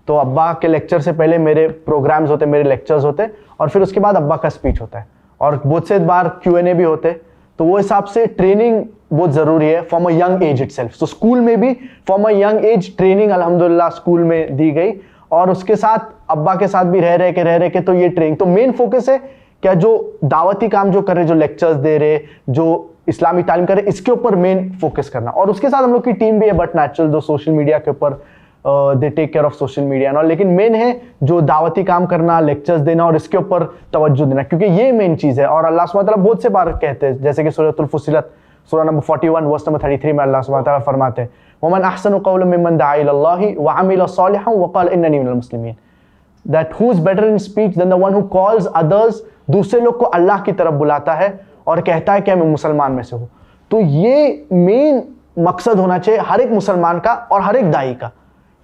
तो अब्बा के लेक्चर से पहले मेरे प्रोग्राम्स होते, मेरे लेक्चर्स होते, और फिर उसके बाद अब्बा का स्पीच होता है, और बहुत से बार Q&A भी होते। तो वो हिसाब से ट्रेनिंग बहुत ज़रूरी है from a young age itself. तो स्कूल में भी from a young age training अल्हम्दुलिल्लाह स्कूल में दी गई, और उसके साथ अब्बा के साथ भी रह रहे के तो ये ट्रेनिंग, तो मेन फोकस है क्या जो दावती काम जो कर रहे, जो लेक्चर्स दे रहे, जो इस्लामी तालीम कर रहे, इसके ऊपर मेन फोकस करना। और उसके साथ हम लोग की टीम भी है बट नेचुरल, जो सोशल मीडिया के ऊपर they take care of social media और, लेकिन मेन है जो दावती काम करना, लेक्चर्स देना और इसके ऊपर तवज्जो देना, क्योंकि ये मेन चीज़ है। और अल्लाह सुब्हानहू व तआला बहुत से बार कहते हैं, जैसे कि सूरतुल फुस्सिलत सूरह नंबर 41 वर्स नंबर 33 में अल्लाह सुब्हानहू व तआला फरमाते हैं, वमन अहसनु क़ौलन मिम्मन दआ इलल्लाहि व अमिल सालिहन व क़ाल इन्ननी मिनल मुस्लिमीन, that who is better in speech than the one who calls others, दूसरे लोग को अल्लाह की तरफ बुलाता है और कहता है कि मैं मुसलमान में से हूँ। तो ये मेन मकसद होना चाहिए हर एक मुसलमान का और हर एक दाई का,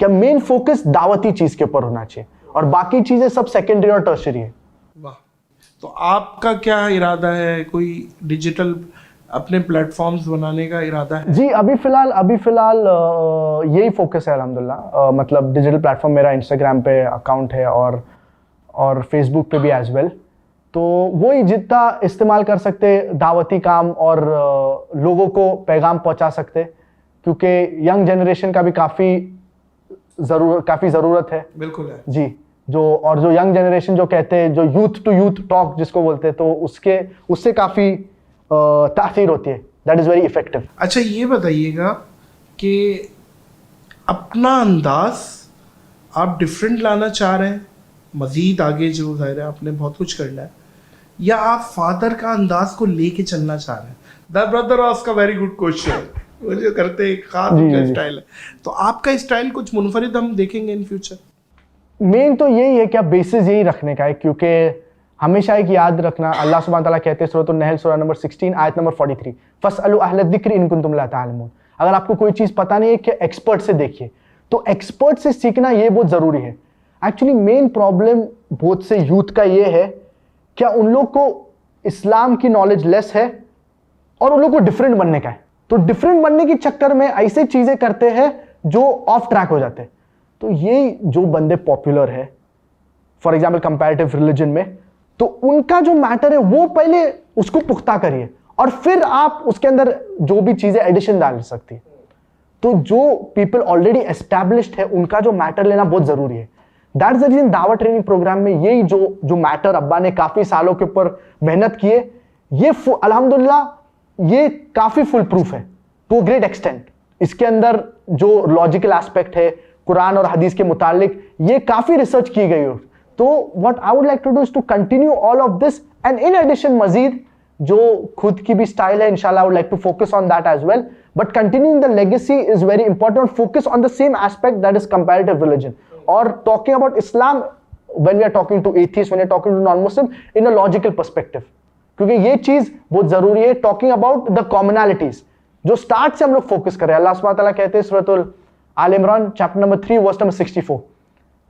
क्या मेन फोकस दावती चीज के ऊपर होना चाहिए और बाकी चीजें सब सेकेंडरी और टर्शरी है। वाह, तो आपका क्या इरादा है, कोई डिजिटल अपने प्लेटफॉर्म्स बनाने का इरादा है? जी अभी फिलहाल यही फोकस है अल्हम्दुलिल्लाह। मतलब डिजिटल प्लेटफॉर्म मेरा इंस्टाग्राम पे अकाउंट है और फेसबुक पे भी एज वेल, तो वही जितना इस्तेमाल कर सकते दावती काम और लोगों को पैगाम पहुंचा सकते, क्योंकि यंग जनरेशन का भी काफ़ी ज़रूरत है। बिल्कुल है जी, जो यंग जनरेशन जो कहते हैं, जो यूथ टू यूथ टॉक जिसको बोलते हैं, तो उससे काफ़ी तासीर होती है, दैट इज़ वेरी इफेक्टिव। अच्छा, ये बताइएगा कि अपना अंदाज आप डिफरेंट लाना चाह रहे हैं, मज़ीद आगे जो ज़ाहिर है आपने बहुत कुछ करना है, या आप फादर का अंदाज को लेके चलना चाह रहे हैं? The brother ask a very good question, वो जो करते हैं खास उनका स्टाइल है, तो आपका स्टाइल कुछ मुनफरिद हम देखेंगे इन फ्यूचर? मेन तो यही है कि बेसिस यही रखने का है, क्योंकि हमेशा एक याद रखना, अल्लाह सुब्हानहू व तआला कहते हैं सूरह अन-नहल सूरह नंबर 16 आयत नंबर 43, फस्अलू अहल ज़िक्र इन कुंतुम ला तालमून, अगर आपको कोई चीज़ पता नहीं है कि एक्सपर्ट से देखिए। तो एक्सपर्ट से सीखना ये बहुत ज़रूरी है। एक्चुअली मेन प्रॉब्लम बहुत से यूथ का ये है, क्या उन लोग को इस्लाम की नॉलेज लेस है और उन लोग को डिफरेंट बनने का है, तो डिफरेंट बनने के चक्कर में ऐसे चीज़ें करते हैं जो ऑफ ट्रैक हो जाते हैं। तो ये जो बंदे पॉपुलर है फॉर एग्जाम्पल कंपैरेटिव रिलीजन में, तो उनका जो मैटर है वो पहले उसको पुख्ता करिए और फिर आप उसके अंदर जो भी चीज़ें एडिशन डाल सकती है। तो जो पीपल ऑलरेडी एस्टैब्लिश्ड है उनका जो मैटर लेना बहुत ज़रूरी है। दैट्स द रीजन दावा ट्रेनिंग प्रोग्राम में यही जो मैटर अब्बा ने काफ़ी सालों के ऊपर मेहनत की है, ये अल्हम्दुलिल्लाह ये काफ़ी फुल प्रूफ है टू ग्रेट एक्सटेंट। इसके अंदर जो लॉजिकल एस्पेक्ट है कुरान और हदीस के मुतालिक, ये काफ़ी रिसर्च की गई हो। तो what I would like to do is to continue all of this, and in addition मजीद जो खुद की भी स्टाइल है, इंशाल्लाह I would like to focus on that as well, but continuing the legacy is very important, focus on the same aspect that is comparative religion और talking about Islam when we are talking to atheists, when we are talking to non-Muslim, in a logical perspective. क्योंकि ये चीज बहुत जरूरी है, talking about the commonalities, जो start से हम लोग फोकस करें. अल्लाह सुब्हानहू व तआला कहते हैं सूरह आल इमरान चैप्टर नंबर 3 वर्स नंबर 64,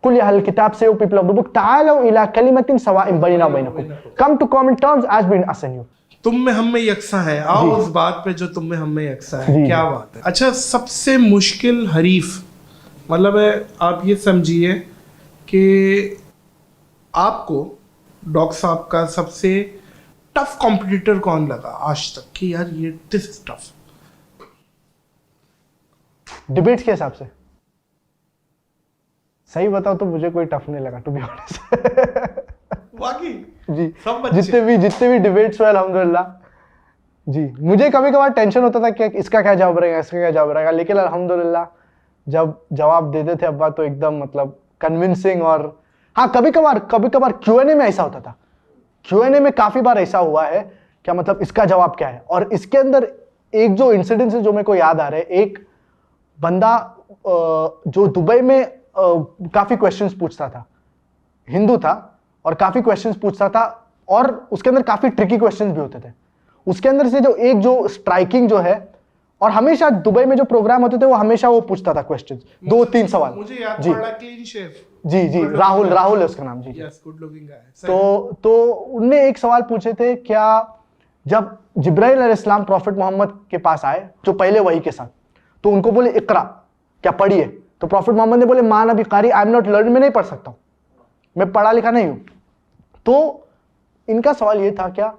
कुल या अहल किताब से, O people of the book, ताअलू इला कलिमतिन सवाइन बैनना व बैनकुम, come to common terms as between us and you. तुम में हम में यकसा है, आओ उस बात पे जो तुम में हम में यकसा है. क्या बात है. अच्छा, सबसे मुश्किल हरीफ, मतलब है आप ये समझिए कि आपको डॉक्टर साहब का सबसे टफ कॉम्पिटिटर कौन लगा आज तक कि यार ये दिस इज टफ? डिबेट्स के हिसाब से सही बताओ तो मुझे कोई टफ नहीं लगा, टू बी ऑनेस्ट. वाकई जी, सब जितने भी डिबेट्स हुए अल्हम्दुलिल्लाह जी, मुझे कभी कभार टेंशन होता था कि इसका क्या जवाब रहेगा, इसका क्या जवाब रहेगा, लेकिन अल्हम्दुलिल्लाह जब जवाब देते थे अब्बा तो एकदम मतलब कन्विंसिंग. और हाँ, कभी कभार Q&A में ऐसा होता था, Q&A में काफी बार ऐसा हुआ है, क्या मतलब इसका जवाब क्या है. और इसके अंदर एक जो इंसिडेंट है जो मेरे को याद आ रहा है, एक बंदा जो दुबई में काफी क्वेश्चंस पूछता था, हिंदू था और काफी क्वेश्चंस पूछता था, और उसके अंदर काफी ट्रिकी क्वेश्चंस भी होते थे. उसके अंदर से जो स्ट्राइकिंग जो है, और हमेशा दुबई में जो प्रोग्राम होते थे वो हमेशा वो पूछता था क्वेश्चंस, 2-3 सवाल. मुझे याद जी पड़ा, क्लीन शेफ. जी राहुल है उसका नाम. जी यस, गुड लुकिंग गाय. तो उनने एक सवाल पूछे थे, क्या जब जिब्राइल अलैहिस्सलाम प्रॉफिट मोहम्मद के पास आए जो पहले वही के साथ, तो उनको बोले इकरा, क्या पढ़िए. तो प्रॉफिट मोहम्मद ने बोले मान अभी कारी, आई एम नॉट लर्न, मैं नहीं पढ़ सकता हूं, मैं पढ़ा लिखा नहीं हूं. तो इनका सवाल ये था, क्या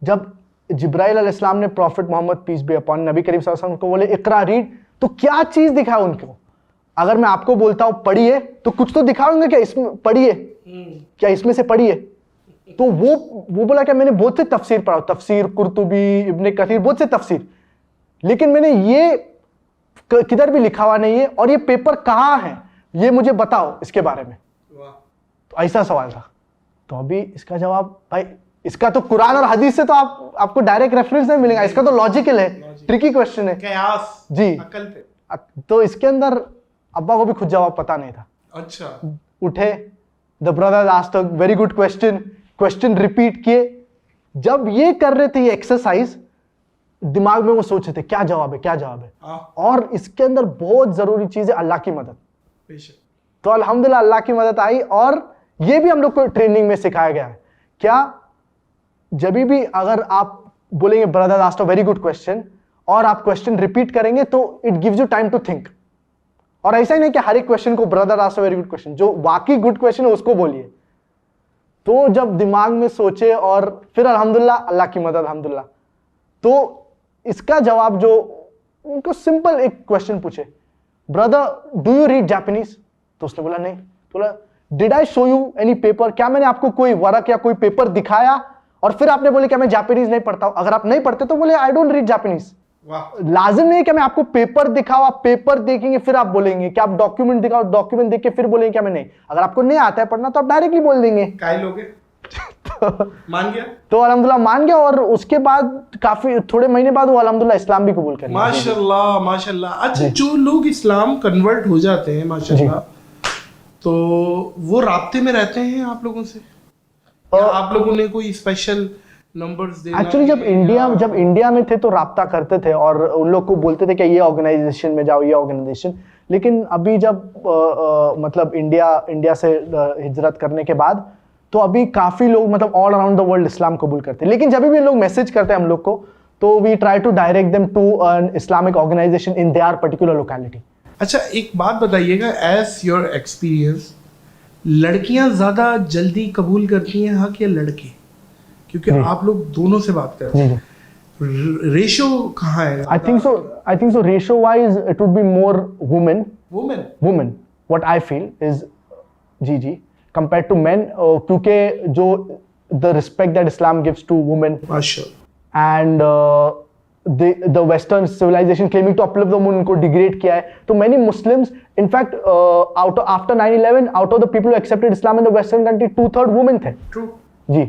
जब जिब्राइल अलैहिस्सलाम ने prophet Muhammad peace be upon नबी करीम सल्लल्लाहु अलैहि वसल्लम को बोले इकरा रीड, तो क्या चीज दिखाया उनको. अगर मैं आपको बोलता हूं पढ़िए तो कुछ तो दिखाऊंगा, क्या इसमें पढ़िए, क्या इसमें से पढ़िए. तो वो बोला क्या मैंने बहुत से तफसीर पढ़ा, तफसीर कुर्तुबी, इब्ने कसीर, बहुत से तफसीर, लेकिन मैंने ये किधर भी लिखा हुआ नहीं है, और ये पेपर कहां है ये मुझे बताओ इसके बारे में. तो ऐसा सवाल था. तो अभी इसका जवाब भाई, इसका तो कुरान और हदीस से तो आपको डायरेक्ट रेफरेंस नहीं मिलेगा, इसका तो लॉजिकल है, ट्रिकी क्वेश्चन है. कयास जी, अकल पे. तो इसके अंदर अब्बा को भी खुद जवाब पता नहीं था. अच्छा. उठे, the brother asked a very good question repeat किए. जब ये कर रहे थे ये एक्सरसाइज, दिमाग में वो सोच रहे थे क्या जवाब है. और इसके अंदर बहुत जरूरी चीज है अल्लाह की मदद. तो अल्हम्दुलिल्लाह अल्लाह की मदद आई, और ये भी हम लोग को ट्रेनिंग में सिखाया गया है. क्या जब भी अगर आप बोलेंगे brother asked a very good question, और आप क्वेश्चन रिपीट करेंगे तो it gives you time to think. और ऐसा ही नहीं कि हर एक क्वेश्चन को brother asked a very good question, जो वाकई गुड क्वेश्चन है उसको बोलिए. तो जब दिमाग में सोचे, और फिर अल्हम्दुलिल्लाह अल्लाह की मदद अल्हम्दुलिल्लाह. तो इसका जवाब जो उनको सिंपल एक क्वेश्चन पूछे, brother do you read Japanese, तो उसने बोला नहीं. तो बोला did I show you any paper, क्या मैंने आपको कोई वर्क या कोई पेपर दिखाया, और फिर आपने बोले क्या मैं जापानीज नहीं पढ़ता हूं. अगर आप नहीं पढ़ते तो बोले आई डोंट रीड जापानीज. लाजिम नहीं है कि मैं आपको पेपर दिखाऊं, आप पेपर देखेंगे फिर आप बोलेंगे, कि आप डॉक्यूमेंट दिखाओ, डॉक्यूमेंट देख के फिर बोलेंगे क्या मैं नहीं. अगर आपको नहीं आता है पढ़ना तो आप डायरेक्टली बोल देंगे. मान गया. तो अल्हम्दुलिल्लाह मान गया, और उसके बाद काफी थोड़े महीने बाद वो अल्हम्दुलिल्लाह इस्लाम भी कबूल कर लिया. माशाल्लाह माशाल्लाह. अच्छा, जो लोग इस्लाम कन्वर्ट हो जाते हैं माशाल्लाह, तो वो राब्ते में रहते हैं आप लोगों से, या आप लोगों ने कोई स्पेशल नंबर्स देना? एक्चुअली जब इंडिया में थे तो राब्ता करते थे, और उन लोग को बोलते थे कि ये ऑर्गेनाइजेशन में जाओ, ये ऑर्गेनाइजेशन. लेकिन अभी जब मतलब इंडिया से हिजरत करने के बाद, तो अभी काफी लोग मतलब ऑल अराउंड द वर्ल्ड इस्लाम कबूल करते हैं. लेकिन जब भी लोग मैसेज करते हैं हम लोग को, तो we try to direct them to an Islamic organization in their particular locality. अच्छा, एक बात बताइएगा, एज योर एक्सपीरियंस, लड़कियां ज्यादा जल्दी कबूल करती हैं हक या लड़के? क्योंकि आप लोग दोनों से बात कर रहे हैं, रेशो कहाँ है? I think so ratio wise it would be more women what I feel is जी compared to men, क्योंकि जो the respect that Islam gives to women, and the Western civilization claiming to uplift the woman उनको degrade किया है. तो many Muslims, in fact, after 9/11, out of the people who accepted Islam in the Western country, 2/3 women थे. True. जी,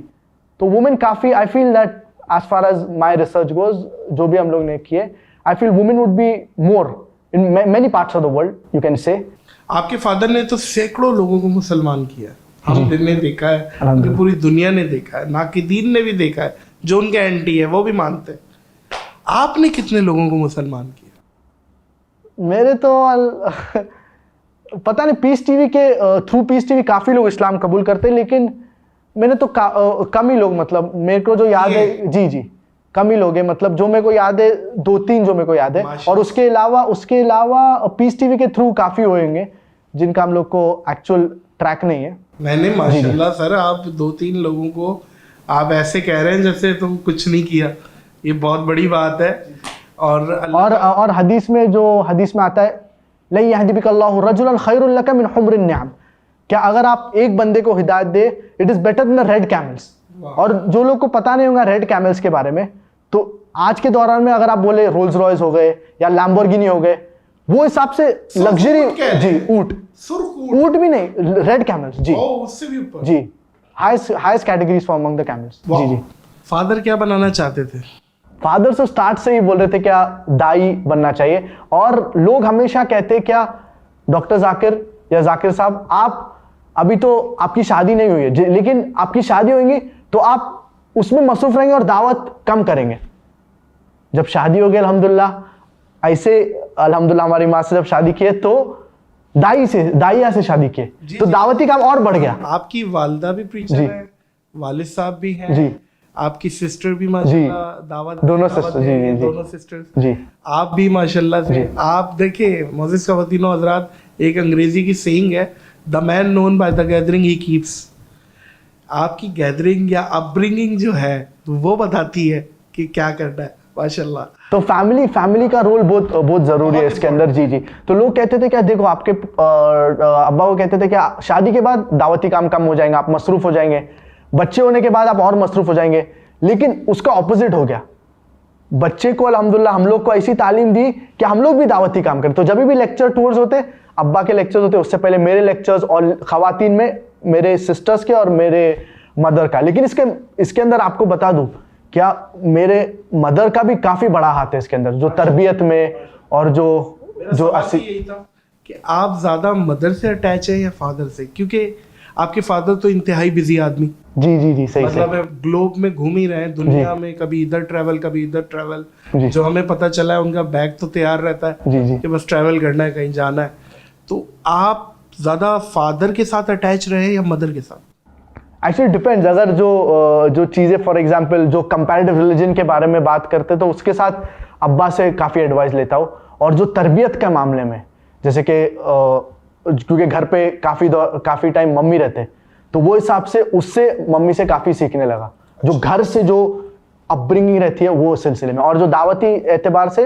तो women काफी, I feel that as far as my research goes, जो भी हम लोग ने किए, I feel women would be more in many parts of the world, you can say. आपके फादर ने तो सैकड़ों लोगों को मुसलमान किया. हमने देखा है, अल्हम्दुलिल्लाह। पूरी दुनिया ने देखा है, नाकिदीन ने भी देखा है, जो उनके एंटी है वो भी मानते हैं। आपने कितने लोगों को मुसलमान किया? मेरे तो पता नहीं, पीस टीवी के थ्रू पीस टीवी काफी लोग इस्लाम कबूल करते हैं, लेकिन मैंने तो कम ही लोग, मतलब मेरे को जो याद है, जी जी कम ही लोग हैं, मतलब जो मेरे को याद है 2-3 जो मेरे को याद है, और उसके अलावा पीस टीवी के थ्रू काफी होंगे जिनका हम लोग को एक्चुअल ट्रैक नहीं है। मैंने माशाल्लाह सर, आप 2-3 लोगों को आप ऐसे कह रहे हैं जैसे तुम कुछ नहीं किया, ये बहुत बड़ी बात है। और हदीस में आता है, ला यहदिबिकल्लाहु रजुलन खैरुल लका मिन हुम्रिन निअम, क्या अगर आप एक बंदे को हिदायत दे, it is better than red camels. और जो लोग को पता नहीं होगा रेड कैमल्स के बारे में, तो आज के दौरान में अगर आप बोले रोल्स रॉयस हो गए या लैम्बोर्गिनी हो गए, वो हिसाब से लग्जरी, जी ऊंट भी नहीं, रेड कैमल्स, जी उससे भी ऊपर, जी highest categories for among the camels. जी जी। फादर क्या बनाना चाहते थे? फादर से स्टार्ट से ही बोल रहे थे क्या दाई बनना चाहिए, और लोग हमेशा कहते क्या डॉक्टर जाकिर या जाकिर साहब, आप अभी तो आपकी शादी नहीं हुई है, लेकिन आपकी शादी होगी तो आप उसमें मसरूफ रहेंगे और दावत कम करेंगे। जब शादी हो गई अल्हम्दुलिल्लाह, ऐसे अल्हम्दुलिल्लाह हमारी माँ से जब शादी किए तो दाइया से शादी किए, तो दावती काम और बढ़ गया। आपकी वालदा भी प्रीचर है, वालिद साहब भी हैं जी, आपकी सिस्टर भी माशाल्लाह दावत, दोनों सिस्टर, जी दोनों सिस्टर्स जी, आप भी माशाल्लाह से। आप देखिए मोअज़्ज़िज़ ख़वातीनो हज़रात, एक अंग्रेजी की सेइंग है, the man known by the gathering he keeps. आपकी गैदरिंग या अपब्रिंगिंग जो है तो वो बताती है कि क्या करना है माशाल्लाह। तो फैमिली का रोल बहुत जरूरी है इसके अंदर। जी जी। तो लोग कहते थे क्या, देखो आपके अब्बा को कहते थे क्या शादी के बाद दावती काम कम हो जाएंगे, आप मसरूफ हो जाएंगे, बच्चे होने के बाद आप और मसरूफ हो जाएंगे, लेकिन उसका ऑपोजिट हो गया। बच्चे को अल्हम्दुलिल्लाह हम लोग को ऐसी तालीम दी कि हम लोग भी दावती काम करें। तो जब भी लेक्चर टूर्स होते, अब्बा के लेक्चर्स होते, उससे पहले मेरे लेक्चर्स, और खवातीन में मेरे सिस्टर्स के और मेरे मदर का। लेकिन इसके अंदर आपको बता दूं, क्या मेरे मदर का भी काफी बड़ा हाथ है इसके अंदर, जो तरबियत में और जो यही था कि आप ज्यादा मदर से अटैच है या फादर से, क्योंकि आपके फादर तो इंतहाई बिजी आदमी, जी सही, मतलब ग्लोब में घूम ही रहे हैं दुनिया में, कभी इधर ट्रैवल कभी इधर ट्रैवल। जो हमें पता चला है उनका बैग तो तैयार रहता है कि बस ट्रैवल करना है, कहीं जाना है। तो आप ज्यादा फादर के साथ अटैच रहे या मदर के साथ? Actually depends. अगर जो चीज़ें फॉर एग्जांपल जो कंपैरेटिव रिलीजन के बारे में बात करते तो उसके साथ अब्बा से काफ़ी एडवाइस लेता हूँ। और जो तरबियत के मामले में, जैसे कि क्योंकि घर पे काफ़ी टाइम मम्मी रहते, तो वो हिसाब से उससे मम्मी से काफ़ी सीखने लगा, जो घर से जो अपब्रिंगिंग रहती है वो सिलसिले में। और जो दावती एतबार से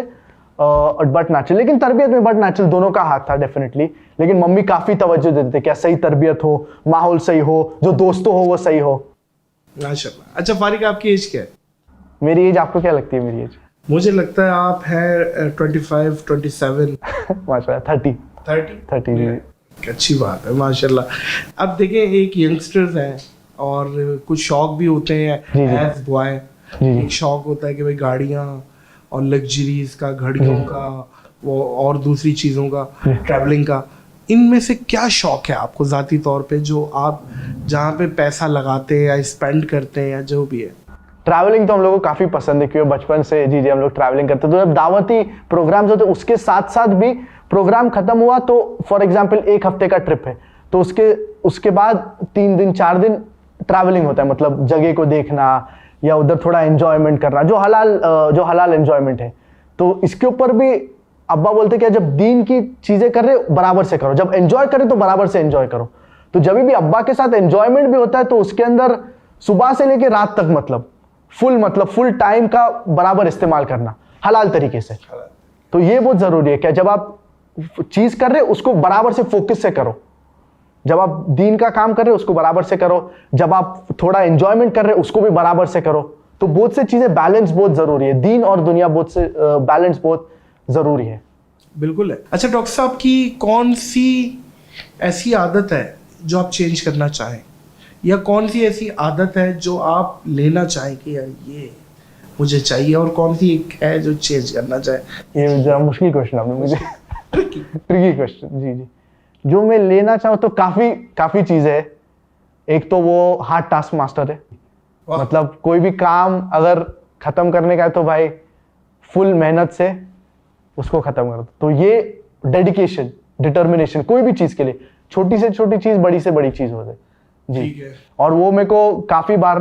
बट नेचुरल, लेकिन तरबियत में बट नेचुरल दोनों का हाथ था डेफिनेटली। लेकिन मम्मी काफ़ी तवज्जो देते थे, क्या सही तरबियत हो, माहौल सही हो, जो दोस्तों हो वो सही हो। माशाल्लाह। अच्छा फारिक, आपकी एज क्या है? मेरी एज आपको क्या लगती है? मेरी एज मुझे लगता है आप हैं 25, 27 माशाल्लाह 30। अच्छी बात है माशाल्लाह। अब देखें, एक यंगस्टर्स हैं और कुछ शौक भी होते हैं एज बॉय। एक शौक होता है कि भाई गाड़ियाँ और लग्जरीज का, घड़ियों का, वो और दूसरी चीज़ों का, ट्रैवलिंग का। इनमें से क्या शौक है आपको ज़ाती तौर पे, जो आप जहाँ पे पैसा लगाते हैं या स्पेंड करते हैं या जो भी है? ट्रैवलिंग तो हम लोगों को काफ़ी पसंद है, क्योंकि बचपन से जी हम लोग ट्रैवलिंग करते। तो जब दावती प्रोग्राम्स होते उसके साथ साथ भी प्रोग्राम खत्म हुआ तो फॉर एग्जांपल 1 हफ्ते का ट्रिप है तो उसके बाद 3 दिन 4 दिन ट्रैवलिंग होता है, मतलब जगह को देखना या उधर थोड़ा एंजॉयमेंट करना, जो हलाल एंजॉयमेंट है। तो इसके ऊपर भी अब्बा बोलते कि जब दीन की चीज़ें कर रहे बराबर से करो, जब एंजॉय करें तो बराबर से एंजॉय करो। तो जब भी अब्बा के साथ एंजॉयमेंट भी होता है तो उसके अंदर सुबह से लेकर रात तक मतलब फुल टाइम का बराबर इस्तेमाल करना हलाल तरीके से। तो ये बहुत ज़रूरी है कि जब आप चीज़ कर रहे उसको बराबर से फोकस से करो, जब आप दीन का काम कर रहे हो उसको बराबर से करो, जब आप थोड़ा एंजॉयमेंट कर रहे हो उसको भी बराबर से करो। तो बहुत से चीज़ें बैलेंस बहुत ज़रूरी है, दीन और दुनिया बहुत से बैलेंस बहुत ज़रूरी है। बिल्कुल है। अच्छा डॉक्टर साहब, की कौन सी ऐसी आदत है जो आप चेंज करना चाहें, या कौन सी ऐसी आदत है जो आप लेना चाहें कि यार ये मुझे चाहिए, और कौन सी एक है जो चेंज करना चाहें? ये जरा मुश्किल क्वेश्चन आपने मुझे ट्रिकी क्वेश्चन। जी जो मैं लेना चाहूँ तो काफ़ी चीज़ें है, एक तो वो हार्ड टास्क मास्टर है, वाह। मतलब कोई भी काम अगर खत्म करने का है तो भाई फुल मेहनत से उसको खत्म कर दो। तो ये डेडिकेशन, डिटर्मिनेशन कोई भी चीज के लिए, छोटी से छोटी चीज, बड़ी से बड़ी चीज हो जाए जी। ठीक है। और वो मेरे को काफी बार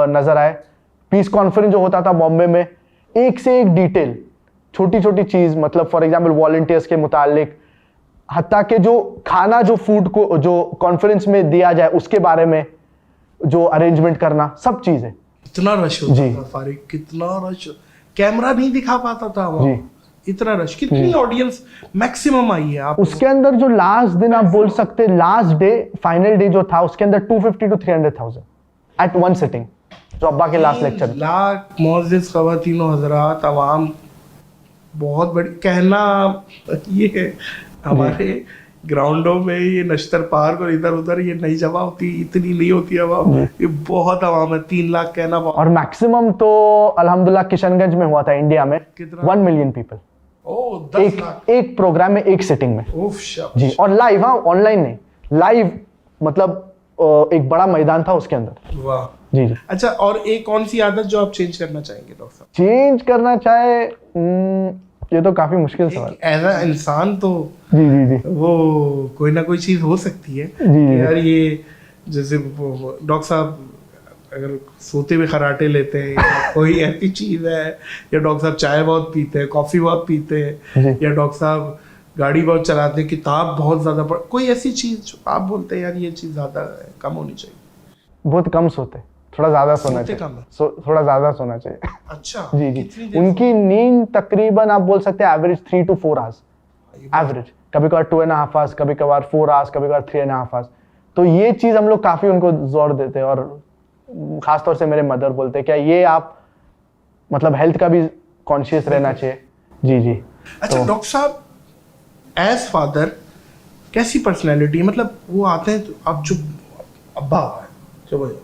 नजर आए। पीस कॉन्फ्रेंस जो होता था बॉम्बे में, एक से एक डिटेल, छोटी छोटी चीज, मतलब फॉर एग्जांपल वॉलंटियर्स के मुतालिक, हत्ता के जो खाना, जो फूड को जो कॉन्फ्रेंस में दिया जाए उसके बारे में जो अरेंजमेंट करना, सब चीजें। कितना रश होता जी। था फारिक, कितना रश, कैमरा नहीं दिखा पाता था वहाँ। जी। इतना रश, कितनी ऑडियंस मैक्सिमम आई है आप? उसके अंदर जो लास्ट दिन आप बोल सकते, लास्ट डे, फाइनल डे जो था, उसके अंदर 250 to 300,000 एट वन सिटिंग, जो अब्बा के लास्ट लेक्चर। लाख मोअज़्ज़िज़ ख़वातीनो हज़रात, अवाम, बहुत बड़ी कहना ये है, हमारे ग्राउंडों में ये नश्तर पार्क और इधर उधर ये नहीं जमा होती, इतनी नहीं होती अवाम, ये बहुत अवाम है। 3 लाख कहना बहुत। और मैक्सिमम तो अल्हम्दुलिल्लाह किशनगंज में हुआ था इंडिया में, कितना? 1 मिलियन पीपल, ओ 10 लाख। एक प्रोग्राम में, एक सिटिंग में उफ शाबाश। जी। और लाइव, हाँ ऑनलाइन नहीं, लाइव, मतलब एक बड़ा मैदान था उसके अंदर वाह। जी जी। अच्छा, और एक कौन सी आदत जो आप चेंज करना चाहेंगे डॉक्टर साहब? चेंज करना चाहे, ये तो काफी मुश्किल सवाल। एज अ इंसान तो जी जी जी वो कोई ना कोई चीज हो सकती है जी। यार। ये जैसे डॉक्टर साहब अगर सोते हुए खराटे लेते हैं, या कोई ऐसी चीज है, या डॉक्टर साहब चाय बहुत पीते हैं, कॉफी बहुत पीते हैं, जी। या डॉक्टर साहब गाड़ी बहुत चलाते हैं, किताब बहुत ज्यादा पढ़, कोई ऐसी चीज जो आप बोलते हैं यार ये चीज ज्यादा कम होनी चाहिए? बहुत कम सोते, थोड़ा ज्यादा सोना सोते चाहिए। कम है? थोड़ा ज्यादा सोना चाहिए। अच्छा जी कितनी जी। देर उनकी नींद तकरीबन आप बोल सकते हैं एवरेज 3 to 4 आवर्स, एवरेज, कभी कभार 2.5 आवर्स, कभी कभार 4 आवर्स, कभी कभार 3.5 आवर्स। तो ये चीज हम लोग काफी उनको जोर देते हैं, और खासतौर से मेरे मदर बोलते हैं क्या ये आप मतलब हेल्थ का भी कॉन्शियस रहना चाहिए। जी जी। अच्छा डॉक्टर साहब, एज फादर कैसी पर्सनैलिटी, मतलब वो आते हैं तो आप चुप, अब्बा आ गए, चलो भाई,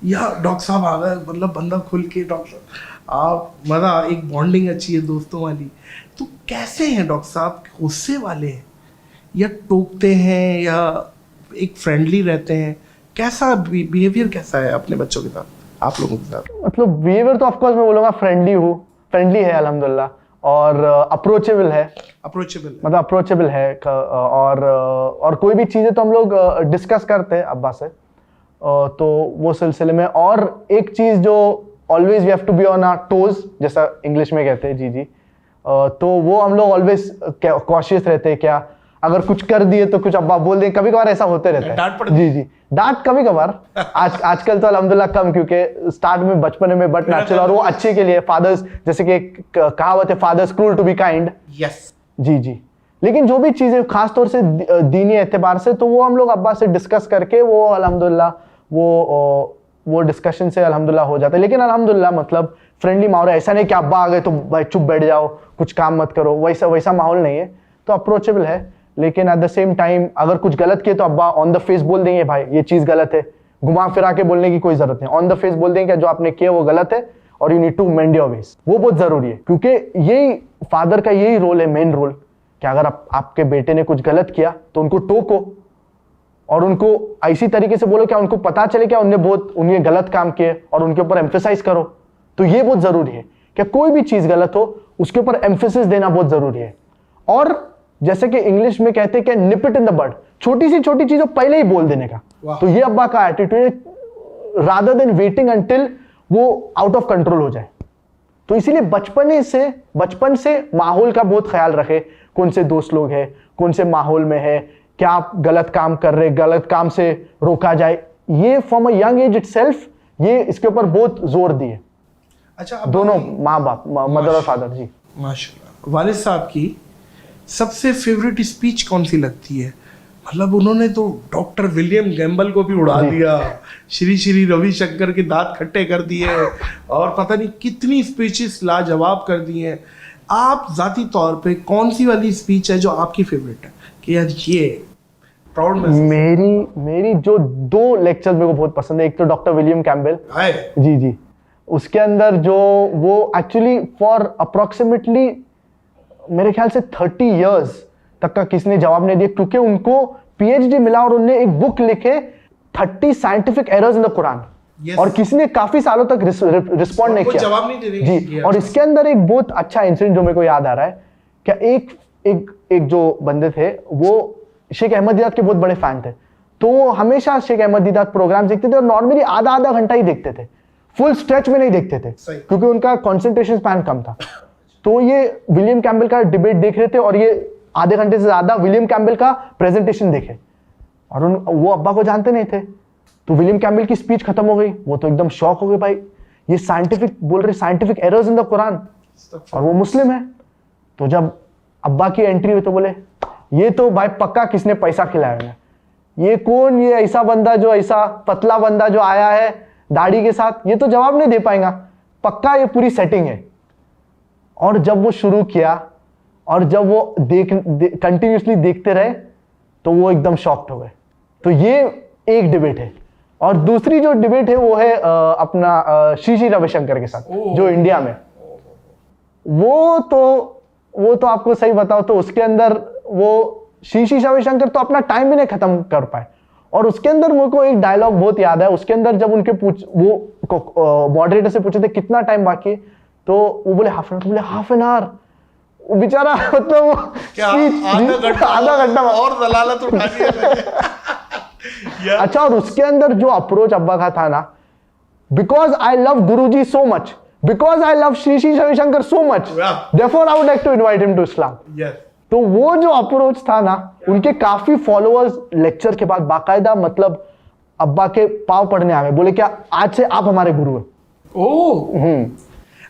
या डॉक्टर साहब आ गए, मतलब बंदा खुल के डॉक्टर आप, मजा, एक बॉन्डिंग अच्छी है दोस्तों वाली। तो कैसे हैं डॉक्टर साहब, गुस्से वाले हैं या टोकते हैं या एक फ्रेंडली रहते हैं? कैसा बिहेवियर कैसा है अपने बच्चों के साथ, आप लोगों के साथ? मतलब बिहेवियर तो ऑफकोर्स मैं बोलूँगा फ्रेंडली है अल्हम्दुलिल्लाह, और अप्रोचेबल है, अप्रोचेबल मतलब अप्रोचेबल है। और कोई भी चीज़ें तो हम लोग डिस्कस करते हैं अब्बा से, तो वो सिलसिले में। और एक चीज़ जो always we have to be on our toes, जैसा इंग्लिश में कहते हैं जी जी, तो वो हम लोग ऑलवेज कॉशियस रहते हैं, क्या अगर कुछ कर दिए तो कुछ अब्बा बोल दें, कभी कभार ऐसा होते रहता डांट है। पड़ती जी जी, डांट कभी कभार, आजकल तो अल्हम्दुलिल्लाह कम, क्योंकि स्टार्ट में बचपन में बट नेचुरल, और वो अच्छे के लिए, फादर्स, जैसे कि कहावत है, fathers cruel to be kind. Yes. जी जी। लेकिन जो भी चीजें खास तौर से दीनी एतबार से, तो वो हम लोग अब्बा से डिस्कस करके वो अल्हम्दुलिल्लाह वो डिस्कशन से अल्हम्दुलिल्लाह हो जाता है। लेकिन अल्हम्दुलिल्लाह मतलब फ्रेंडली माहौल है, ऐसा नहीं कि अब्बा आ गए तो भाई चुप बैठ जाओ, कुछ काम मत करो, वैसा माहौल नहीं है। तो अप्रोचेबल है, लेकिन एट द सेम टाइम अगर कुछ गलत किए तो अब्बा ऑन द फेस बोल देंगे भाई ये चीज गलत है, घुमा फिरा के बोलने की कोई जरूरत नहीं, ऑन द फेस बोल देंगे जो आपने किया वो गलत है और you need to mend your ways. वो बहुत जरूरी है, क्योंकि यही फादर का यही रोल है, मेन रोल, कि अगर आपके बेटे ने कुछ गलत किया तो उनको टोको और उनको ऐसी तरीके से बोलो क्या उनको पता चले क्या उन्हें गलत काम किए, और उनके ऊपर एम्फेसाइज करो। तो ये बहुत जरूरी है कि कोई भी चीज गलत हो उसके ऊपर एम्फेसिस देना बहुत जरूरी है। और जैसे कि इंग्लिश में कहते हैं कि निप इट इन द बड, छोटी सी छोटी चीजों पहले ही बोल देने का। तो ये अब्बा का एटीट्यूड है, रादर देन वेटिंग अंटिल वो आउट ऑफ कंट्रोल हो जाए। तो इसीलिए बचपन से माहौल का बहुत ख्याल रखे, कौन से दोस्त लोग हैं, कौन से माहौल में है, क्या आप गलत काम कर रहे, गलत काम से रोका जाए, ये from a young age itself ये इसके ऊपर बहुत जोर दिए। अच्छा, दोनों माँ बाप, मदर और फादर। जी माशाल्लाह। वालिद साहब की सबसे फेवरेट स्पीच कौन सी लगती है? मतलब उन्होंने तो डॉक्टर विलियम गैम्बल को भी उड़ा दिया, श्री श्री रविशंकर के दांत खट्टे कर दिए, और पता नहीं कितनी स्पीचेस लाजवाब कर दी हैं। आप जाती तौर पे कौन सी वाली स्पीच है जो आपकी फेवरेट है कि यार ये प्राउड में? मेरी जो 2 लेक्चर मेरे को बहुत पसंद है, एक तो डॉक्टर विलियम कैम्बेल, है जी जी, उसके अंदर जो वो एक्चुअली फॉर अप्रोक्सीमेटली मेरे ख्याल से 30 इयर्स तक का किसने जवाब नहीं दिया, क्योंकि उनको पीएचडी मिला और उन्होंने एक बुक लिखे 30 scientific errors in the Quran. Yes. और किसी ने काफी सालों तक रिस्पॉन्ड नहीं कोई किया। जवाब नहीं दे रही जी, और इसके अंदर एक बहुत अच्छा इंसिडेंट जो मेरे को याद आ रहा है, क्या एक जो बंदे थे वो शेख अहमद दीदात के बहुत बड़े फैन थे, तो वो हमेशा शेख अहमद दीदात प्रोग्राम देखते थे और नॉर्मली आधा घंटा ही देखते थे, फुल स्ट्रेच में नहीं देखते थे क्योंकि उनका कंसंट्रेशन स्पैन कम था। तो ये विलियम कैम्बल का डिबेट देख रहे थे और ये आधे घंटे से ज्यादा विलियम कैम्बल का प्रेजेंटेशन देखे, और वो अब्बा को जानते नहीं थे। तो विलियम कैम्बल की स्पीच खत्म हो गई, वो तो एकदम शॉक हो गए, भाई ये साइंटिफिक बोल रहे, scientific errors in the Quran, और वो मुस्लिम है। तो जब अब्बा की एंट्री हुई तो बोले ये तो भाई पक्का किसने पैसा खिलाया है, ये कौन, ये ऐसा बंदा जो ऐसा पतला बंदा जो आया है दाढ़ी के साथ, ये तो जवाब नहीं दे पाएगा, पक्का ये पूरी सेटिंग है। और जब वो शुरू किया और जब वो कंटिन्यूसली देखते रहे तो वो एकदम शॉक्ड हो गए। तो ये एक डिबेट है। और दूसरी जो डिबेट है वो है अपना श्री रविशंकर के साथ जो इंडिया में, वो तो आपको सही बताओ तो उसके अंदर वो श्री रविशंकर तो अपना टाइम भी नहीं खत्म कर पाए। और उसके अंदर मेरे को एक डायलॉग बहुत याद है, उसके अंदर जब उनके वो मॉडरेटर से पूछे थे कितना टाइम बाकी है, तो वो बोले हाफ एन आवर। वो बेचारा मतलब आधा घंटा और जलालत उठा दिया। अच्छा, और उसके अंदर जो अप्रोच अब्बा का था ना, because I love Guruji so much, because I love Shri Ravishankar so much, therefore I would like to invite him to Islam. तो वो जो अप्रोच था ना, उनके काफी फॉलोअर्स लेक्चर के बाद बाकायदा मतलब अब्बा के पांव पड़ने आ गए, बोले क्या आज से आप हमारे गुरु हैं। ओह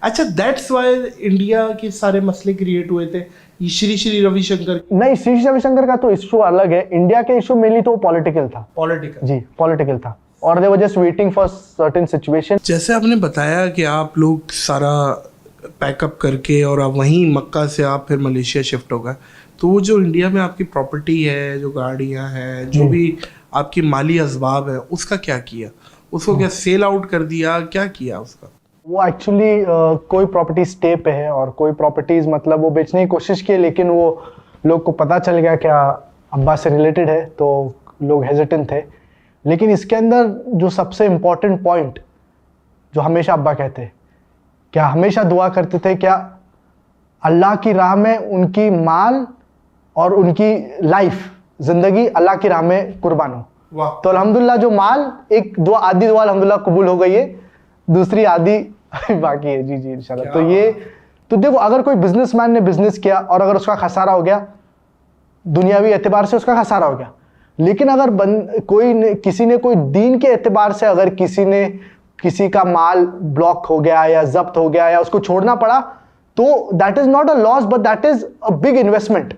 अच्छा, दैट्स व्हाई इंडिया के सारे मसले क्रिएट हुए थे श्री रविशंकर। नहीं, श्री रविशंकर का तो इशू अलग है, इंडिया के इशू मेनली तो पॉलिटिकल था। जी पॉलिटिकल था, और they were just waiting for certain situation. जैसे आपने बताया कि आप लोग सारा पैकअप करके और आप वहीं मक्का से आप फिर मलेशिया शिफ्ट हो गए, तो वो जो इंडिया में आपकी प्रॉपर्टी है, जो गाड़ियां हैं, जो भी आपकी माली असबाब है, उसका क्या किया? उसको क्या सेल आउट कर दिया, क्या किया उसका? वो एक्चुअली कोई प्रॉपर्टी स्टे पे है और कोई प्रॉपर्टीज मतलब वो बेचने की कोशिश की, लेकिन वो लोग को पता चल गया क्या अब्बा से रिलेटेड है, तो लोग हेजिटेंट थे। लेकिन इसके अंदर जो सबसे इम्पोर्टेंट पॉइंट जो हमेशा अब्बा कहते, क्या हमेशा दुआ करते थे, क्या अल्लाह की राह में उनकी माल और उनकी लाइफ जिंदगी अल्लाह की राह में कुर्बान हो। तो अल्हम्दुलिल्लाह जो माल एक दुआ, आधी दुआ अल्हम्दुलिल्लाह कबूल हो गई है, दूसरी आधी बाकी है। जी इंशाल्लाह। तो ये तो देखो, अगर कोई बिजनेसमैन ने बिजनेस किया और अगर उसका खसारा हो गया, दुनियावी एतबार से उसका खसारा हो गया, लेकिन अगर किसी ने कोई दीन के एतबार से अगर किसी का माल ब्लॉक हो गया या जब्त हो गया या उसको छोड़ना पड़ा, तो that is not a loss but that is a big investment,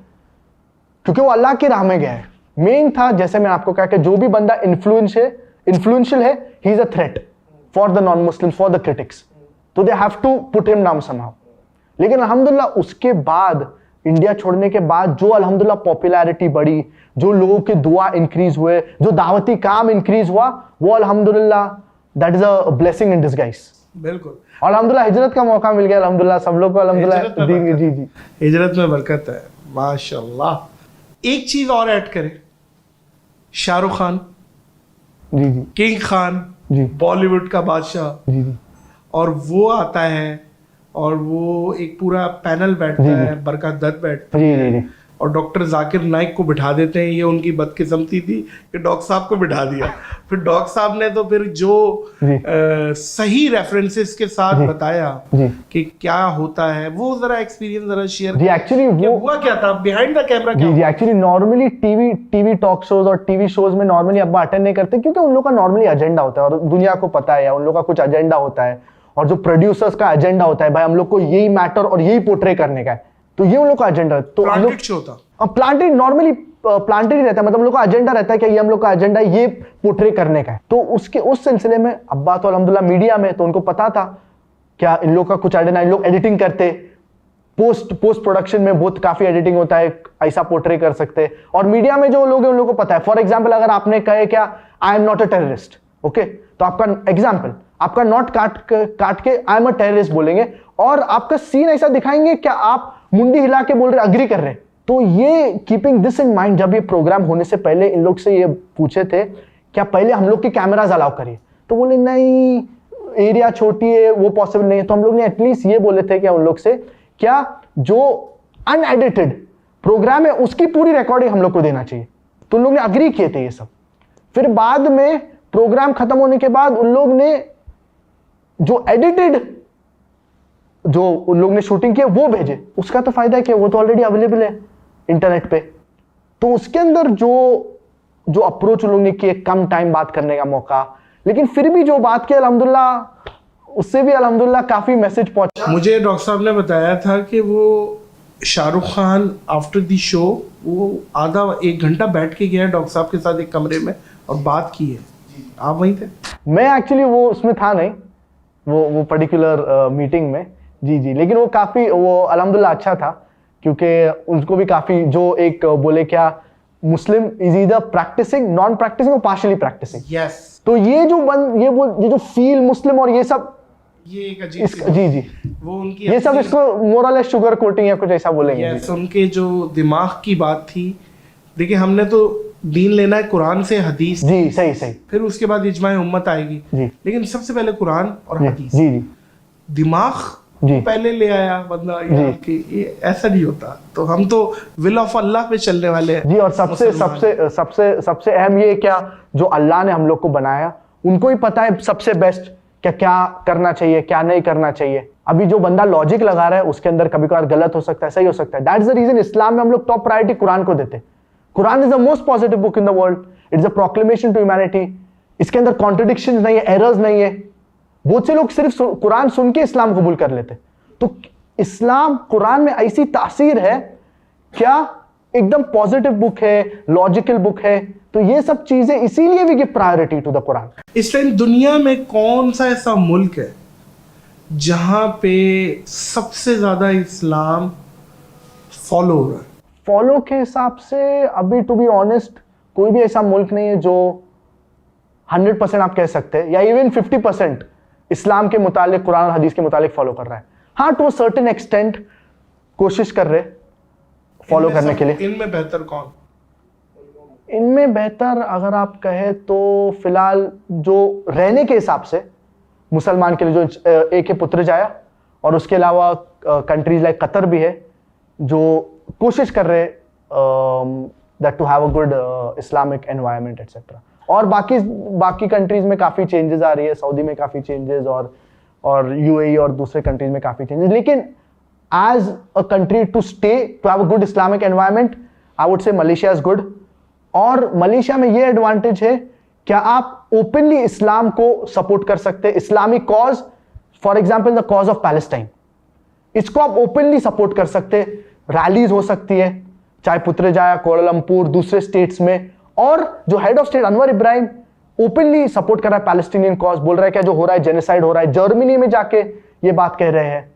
क्योंकि वो अल्लाह की राह में गया है। मेन था, जैसे मैंने आपको कहा कि जो भी बंदा इन्फ्लुएंशियल है, he is a threat for the non Muslim, for the critics, तो they have to put him down somehow. लेकिन अल्हम्दुलिल्लाह उसके बाद, इंडिया छोड़ने के बाद जो अल्हम्दुलिल्लाह पॉपुलैरिटी बढ़ी, जो लोगों के दुआ इंक्रीज हुए, जो दावती काम इंक्रीज हुआ, वो अल्हम्दुलिल्लाह that is a blessing in disguise. बिल्कुल। और अल्हम्दुलिल्लाह हिजरत का मौका मिल गया, अल्हम्दुलिल्लाह सब लोग को, अल्हम्दुलिल्लाह जी हिजरत में बरकत है, माशाल्लाह। एक चीज और ऐड करें, शाहरुख खान जी किंग खान जी, बॉलीवुड का बादशाह जी और वो आता है और वो एक पूरा पैनल बैठता है, बरकत दत्त बैठते हैं और डॉक्टर जाकिर नाइक को बिठा देते हैं। ये उनकी बदकिस्मती थी कि डॉक्टर साहब को बिठा दिया। फिर डॉक्टर साहब ने तो फिर जो सही रेफरेंसेस के साथ बताया कि क्या होता है, वो जरा एक्सपीरियंस जरा शेयर। जी एक्चुअली वो हुआ क्या था बिहाइंड द कैमरा? जी actually normally TV talk shows और टीवी शोज में नॉर्मली अब्बा अटेंड नहीं करते, क्योंकि उन लोग का नॉर्मली एजेंडा होता है और दुनिया को पता है, उन लोग का कुछ एजेंडा होता है, और जो प्रोड्यूसर्स का एजेंडा होता है, भाई हम लोग को यही मैटर और यही पोर्ट्रे करने का है, तो ये उन लोग का एजेंडा है। तो हम लोग प्लांटेड नॉर्मली प्लांटेड ही रहता है, मतलब हम लोग का एजेंडा रहता है कि ये हम लोग का एजेंडा ये पोर्ट्रे करने का है। तो उस सिलसिले में अब्बा तो अल्हम्दुलिल्लाह मीडिया में, तो उनको पता था क्या इन लोग का कुछ एजेंडा, इन लोग एडिटिंग करते, पोस्ट प्रोडक्शन में बहुत काफी एडिटिंग होता है, ऐसा पोर्ट्रे कर सकते। और मीडिया में जो लोग हैं उन लोगों को पता है। फॉर एग्जाम्पल, अगर आपने कहे क्या I am not a terrorist, okay, तो आपका एग्जाम्पल, आपका नॉट काट के आई एम अ टेररिस्ट बोलेंगे और आपका सीन ऐसा दिखाएंगे क्या आप मुंडी हिला के बोल रहे, अग्री कर रहे। तो ये कीपिंग दिस इन माइंड, जब ये प्रोग्राम होने से पहले इन लोग से ये पूछे थे क्या पहले हम लोग के कैमराज अलाउ करिए, तो बोले नहीं एरिया छोटी है वो पॉसिबल नहीं है। तो हम लोग ने एटलीस्ट ये बोले थे कि उन लोग से क्या जो अनएडिटेड प्रोग्राम है उसकी पूरी रिकॉर्डिंग हम लोग को देना चाहिए, तो उन लोग ने अग्री किए थे ये सब। फिर बाद में प्रोग्राम खत्म होने के बाद उन लोग ने जो एडिटेड जो उन लोग ने शूटिंग किया वो भेजे, उसका तो फायदा है कि वो तो ऑलरेडी अवेलेबल है इंटरनेट पे। तो उसके अंदर जो अप्रोच उन लोग ने किए, कम टाइम बात करने का मौका, लेकिन फिर भी जो बात की अल्हम्दुलिल्लाह उससे भी अल्हम्दुलिल्लाह काफी मैसेज पहुंचा। मुझे डॉक्टर साहब ने बताया था कि वो Shahrukh Khan after the show वो आधा 1 घंटा बैठ के गया डॉक्टर साहब के साथ एक कमरे में और बात की है। आप वहीं थे? मैं एक्चुअली वो उसमें था नहीं, वो पर्टिकुलर मीटिंग में। जी जी, लेकिन वो काफी वो अल्हम्दुलिल्लाह अच्छा था, क्योंकि उनको भी काफी जो एक बोले क्या Muslim is either practising non practising और पार्शियली प्रैक्टिसिंग। यस, तो ये जो फील मुस्लिम और ये सब ये एक अजीब सी जी जी वो उनकी ये सब इसको मोरलेस शुगर कोटिंग या कुछ ऐसा बोलेंगे। यस, उनके जो दिमाग की बात थी। देखिए हमने तो दीन लेना है कुरान से, हदीस जी सही सही, फिर उसके बाद इजमाए उम्मत आएगी जी लेकिन सबसे पहले कुरान और जी हदीस। जी जी दिमाग जी पहले ले आया बंदा यार कि ये ऐसा नहीं होता। तो हम तो विल ऑफ अल्लाह पे चलने वाले हैं जी। और सबसे मुसलमान। सबसे सबसे सबसे अहम ये क्या, जो अल्लाह ने हम लोग को बनाया उनको ही पता है सबसे बेस्ट क्या क्या करना चाहिए क्या नहीं करना चाहिए। अभी जो बंदा लॉजिक लगा रहा है उसके अंदर कभी कभार गलत हो सकता है, सही हो सकता है। दैट इज द रीजन इस्लाम में हम लोग टॉप प्रायोरिटी कुरान को देते। Quran is the most positive book in the world, it's a proclamation to humanity. इसके अंदर कॉन्ट्रडिक्शंस नहीं है, एरर्स नहीं है। बहुत से लोग सिर्फ कुरान सुन के इस्लाम कबूल कर लेते। तो इस्लाम कुरान में ऐसी तासीर है क्या, एकदम पॉजिटिव बुक है, लॉजिकल बुक है। तो ये सब चीजें इसीलिए भी give priority to the Quran. इस टाइम दुनिया में कौन सा ऐसा मुल्क है जहां पे सबसे ज्यादा इस्लाम फॉलो हो रहा है? फॉलो के हिसाब से अभी टू बी ऑनेस्ट कोई भी ऐसा मुल्क नहीं है जो 100% आप कह सकते हैं, या इवन 50% इस्लाम के मुतालिक कुरान और हदीस के मुतालिक फॉलो कर रहा है। हाँ, टू अ सर्टेन एक्सटेंट कोशिश कर रहे फॉलो करने के लिए। इनमें बेहतर कौन? इनमें बेहतर अगर आप कहें तो फिलहाल जो रहने के हिसाब से मुसलमान के लिए जो एक है पुत्रजाया, और उसके अलावा कंट्रीज लाइक कतर भी है जो कोशिश कर रहे that to have a good Islamic environment etcetera. और बाकी कंट्रीज में काफ़ी चेंजेस आ रही है, सऊदी में काफ़ी चेंजेस और यूएई और दूसरे कंट्रीज में काफ़ी चेंजेस। लेकिन as a country to stay to have a good Islamic environment I would say Malaysia is good. और मलेशिया में ये एडवांटेज है क्या आप ओपनली इस्लाम को सपोर्ट कर सकते हैं, Islamic cause, for example the cause of Palestine, इसको आप ओपनली सपोर्ट कर सकते हैं। रैलीज हो सकती है चाहे पुत्रजाया, कोलालंपुर, दूसरे स्टेट्स में। और जो head of state Anwar Ibrahim openly support कर रहा है पैलेस्टीनियन कॉज, बोल रहा है क्या जो हो रहा है जेनोसाइड हो रहा है, जर्मनी में जाके ये बात कह रहे हैं।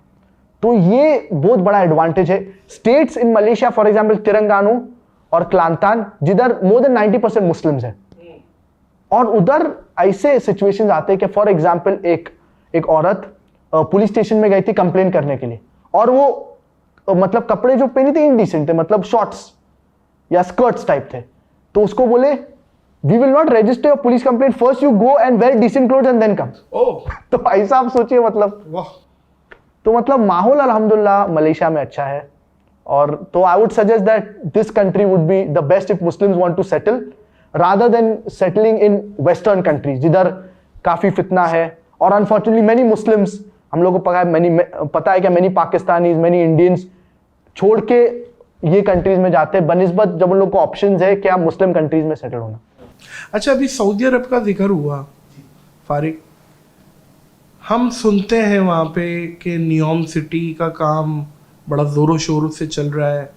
तो ये बहुत बड़ा एडवांटेज है। States in Malaysia for example Telangana और क्लांतान जिधर मोर देन 90% मुस्लिम्स हैं, और उधर ऐसे सिचुएशंस आते हैं कि फॉर एग्जाम्पल एक औरत पुलिस स्टेशन में गई थी कंप्लेन करने के लिए, और वो मतलब कपड़े जो पहनी थी इनडिसेंट थे, मतलब शॉर्ट्स या स्कर्ट्स टाइप थे। तो उसको बोले we will not register your police complaint, first you go and wear decent clothes and then come. तो ऐसा आप सोचिए, मतलब वाह। तो मतलब माहौल अल्हम्दुलिल्लाह मलेशिया में अच्छा है। और तो I would suggest that this country would be the best if Muslims want to settle rather than settling in western countries जिधर काफी फितना है। और अनफॉर्चुनेटली मेनी मुस्लिम्स, हम लोगों को पता है कि मेनी पाकिस्तानीज, मेनी इंडियंस छोड़ के ये कंट्रीज में जाते हैं बनिस्बत जब उन लोग को ऑप्शंस है क्या मुस्लिम कंट्रीज में सेटल होना। अच्छा, अभी सऊदी अरब का जिक्र हुआ फारिक, हम सुनते हैं वहाँ पे कि नियोम सिटी का काम बड़ा ज़ोरों शोरों से चल रहा है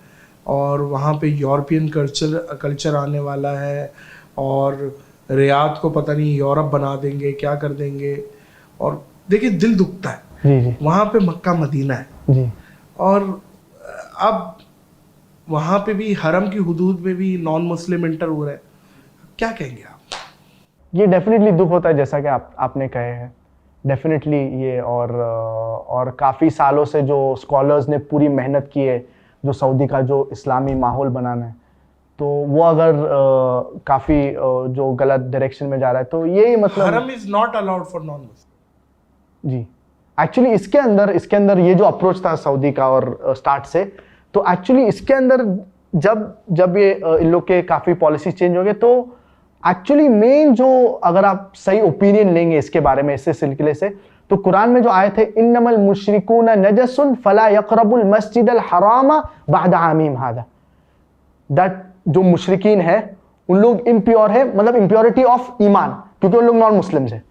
और वहाँ पे यूरोपियन कल्चर आने वाला है, और रियाद को पता नहीं यूरोप बना देंगे, क्या कर देंगे। और देखिए दिल दुखता है। जी जी वहाँ पे मक्का मदीना है, जी और अब वहाँ पे भी हरम की हुदूद में भी नॉन मुस्लिम इंटर हो रहे हैं, क्या कहेंगे आप? ये डेफिनेटली दुख होता है जैसा कि आपने कहे हैं, डेफिनेटली ये। और काफ़ी सालों से जो स्कॉलर्स ने पूरी मेहनत की है जो सऊदी का जो इस्लामी माहौल बनाना है, तो वो अगर काफी जो गलत डायरेक्शन में जा रहा है तो ये मतलब हरम is not allowed for non Muslim. जी एक्चुअली इसके अंदर ये जो अप्रोच था सऊदी का और स्टार्ट से, तो एक्चुअली इसके अंदर जब ये इन लोग के काफी पॉलिसी चेंज हो गए तो एक्चुअली मेन जो अगर आप सही ओपिनियन लेंगे इसके बारे में इससे सिलसिले से, तो कुरान में जो आयत है इन्नमल मुशरिकून नजसुन फला यक़रबुल मस्जिदल हराम बअद आमीम हादा, दैट जो मुशरिकीन है उन लोग इम्प्योर है, मतलब इम्प्योरिटी ऑफ ईमान, क्योंकि उन लोग नॉन मुस्लिम्स है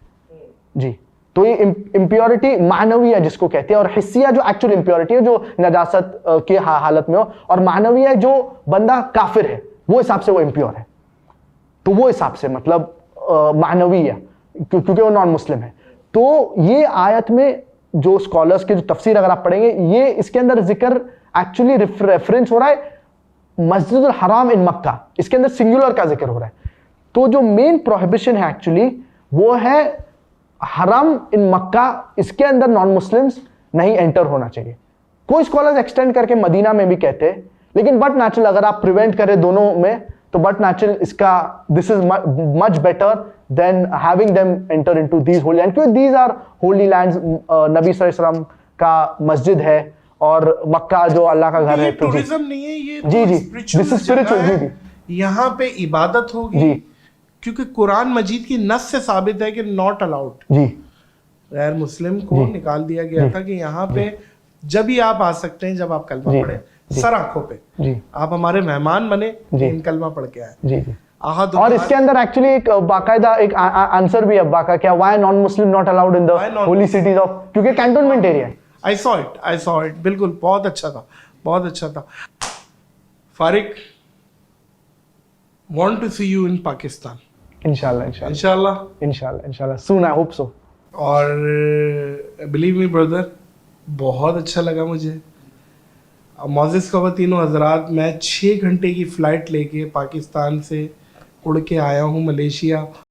जी। तो ये इम्प्योरिटी मानवीय जिसको कहते हैं, और हिस्सिया जो एक्चुअल इम्प्योरिटी है जो नजासत के हालत में हो, और मानवीय जो बंदा काफिर है वो हिसाब से वो इम्प्योर है। तो वो हिसाब से मतलब मानवीय क्योंकि वो नॉन मुस्लिम है। तो ये आयत में जो स्कॉलर्स के जो तफसीर अगर आप पढ़ेंगे, ये इसके अंदर जिक्र एक्चुअली रेफरेंस हो रहा है मस्जिदुल हराम इन मक्का, इसके अंदर सिंगुलर का जिक्र हो रहा है। तो जो मेन प्रोहिबिशन है एक्चुअली वो है हरम इन मक्का, इसके अंदर नॉन मुस्लिम्स नहीं एंटर होना चाहिए। कोई स्कॉलर्स एक्सटेंड करके मदीना में भी कहते हैं, लेकिन बट नेचुरल अगर आप प्रिवेंट करें दोनों में तो बट नेचुरल इसका this is much better than having them enter into these Holi land, क्योंकि दीज आर होली लैंड्स। नबी सल्लल्लाहु अलैहि वसल्लम का मस्जिद है और मक्का जो अल्लाह का घर है। तो टूरिज्म नहीं है ये, जी जी दिस इज स्पिरिचुअल जी जी, यहाँ पे इबादत होगी जी, क्योंकि कुरान मजीद की नस से साबित है कि नॉट अलाउड। जी गैर मुस्लिम को निकाल दिया गया था कि यहाँ पे जब ही आप आ सकते हैं जब आप कलमा पढ़े, सर आंखों पे जी, आप हमारे मेहमान बने, इन कलमा पढ़ के आए जी जी। आहद। और इसके अंदर एक्चुअली एक बाकायदा एक आंसर भी है अब्बा का, क्या why non Muslim not allowed in the Holi cities of, क्योंकि कैंटोनमेंट एरिया है। आई सॉ इट बिल्कुल, बहुत अच्छा था, बहुत अच्छा था। फारिक, want to see you in Pakistan इंशाल्लाह इंशाल्लाह सून, आई होप सो। और बिलीव मी ब्रदर, बहुत अच्छा लगा मुझे। मोजिस ख़वातीनो हज़रात, मैं 6 घंटे की फ़्लाइट लेके पाकिस्तान से उड़ के आया हूँ मलेशिया।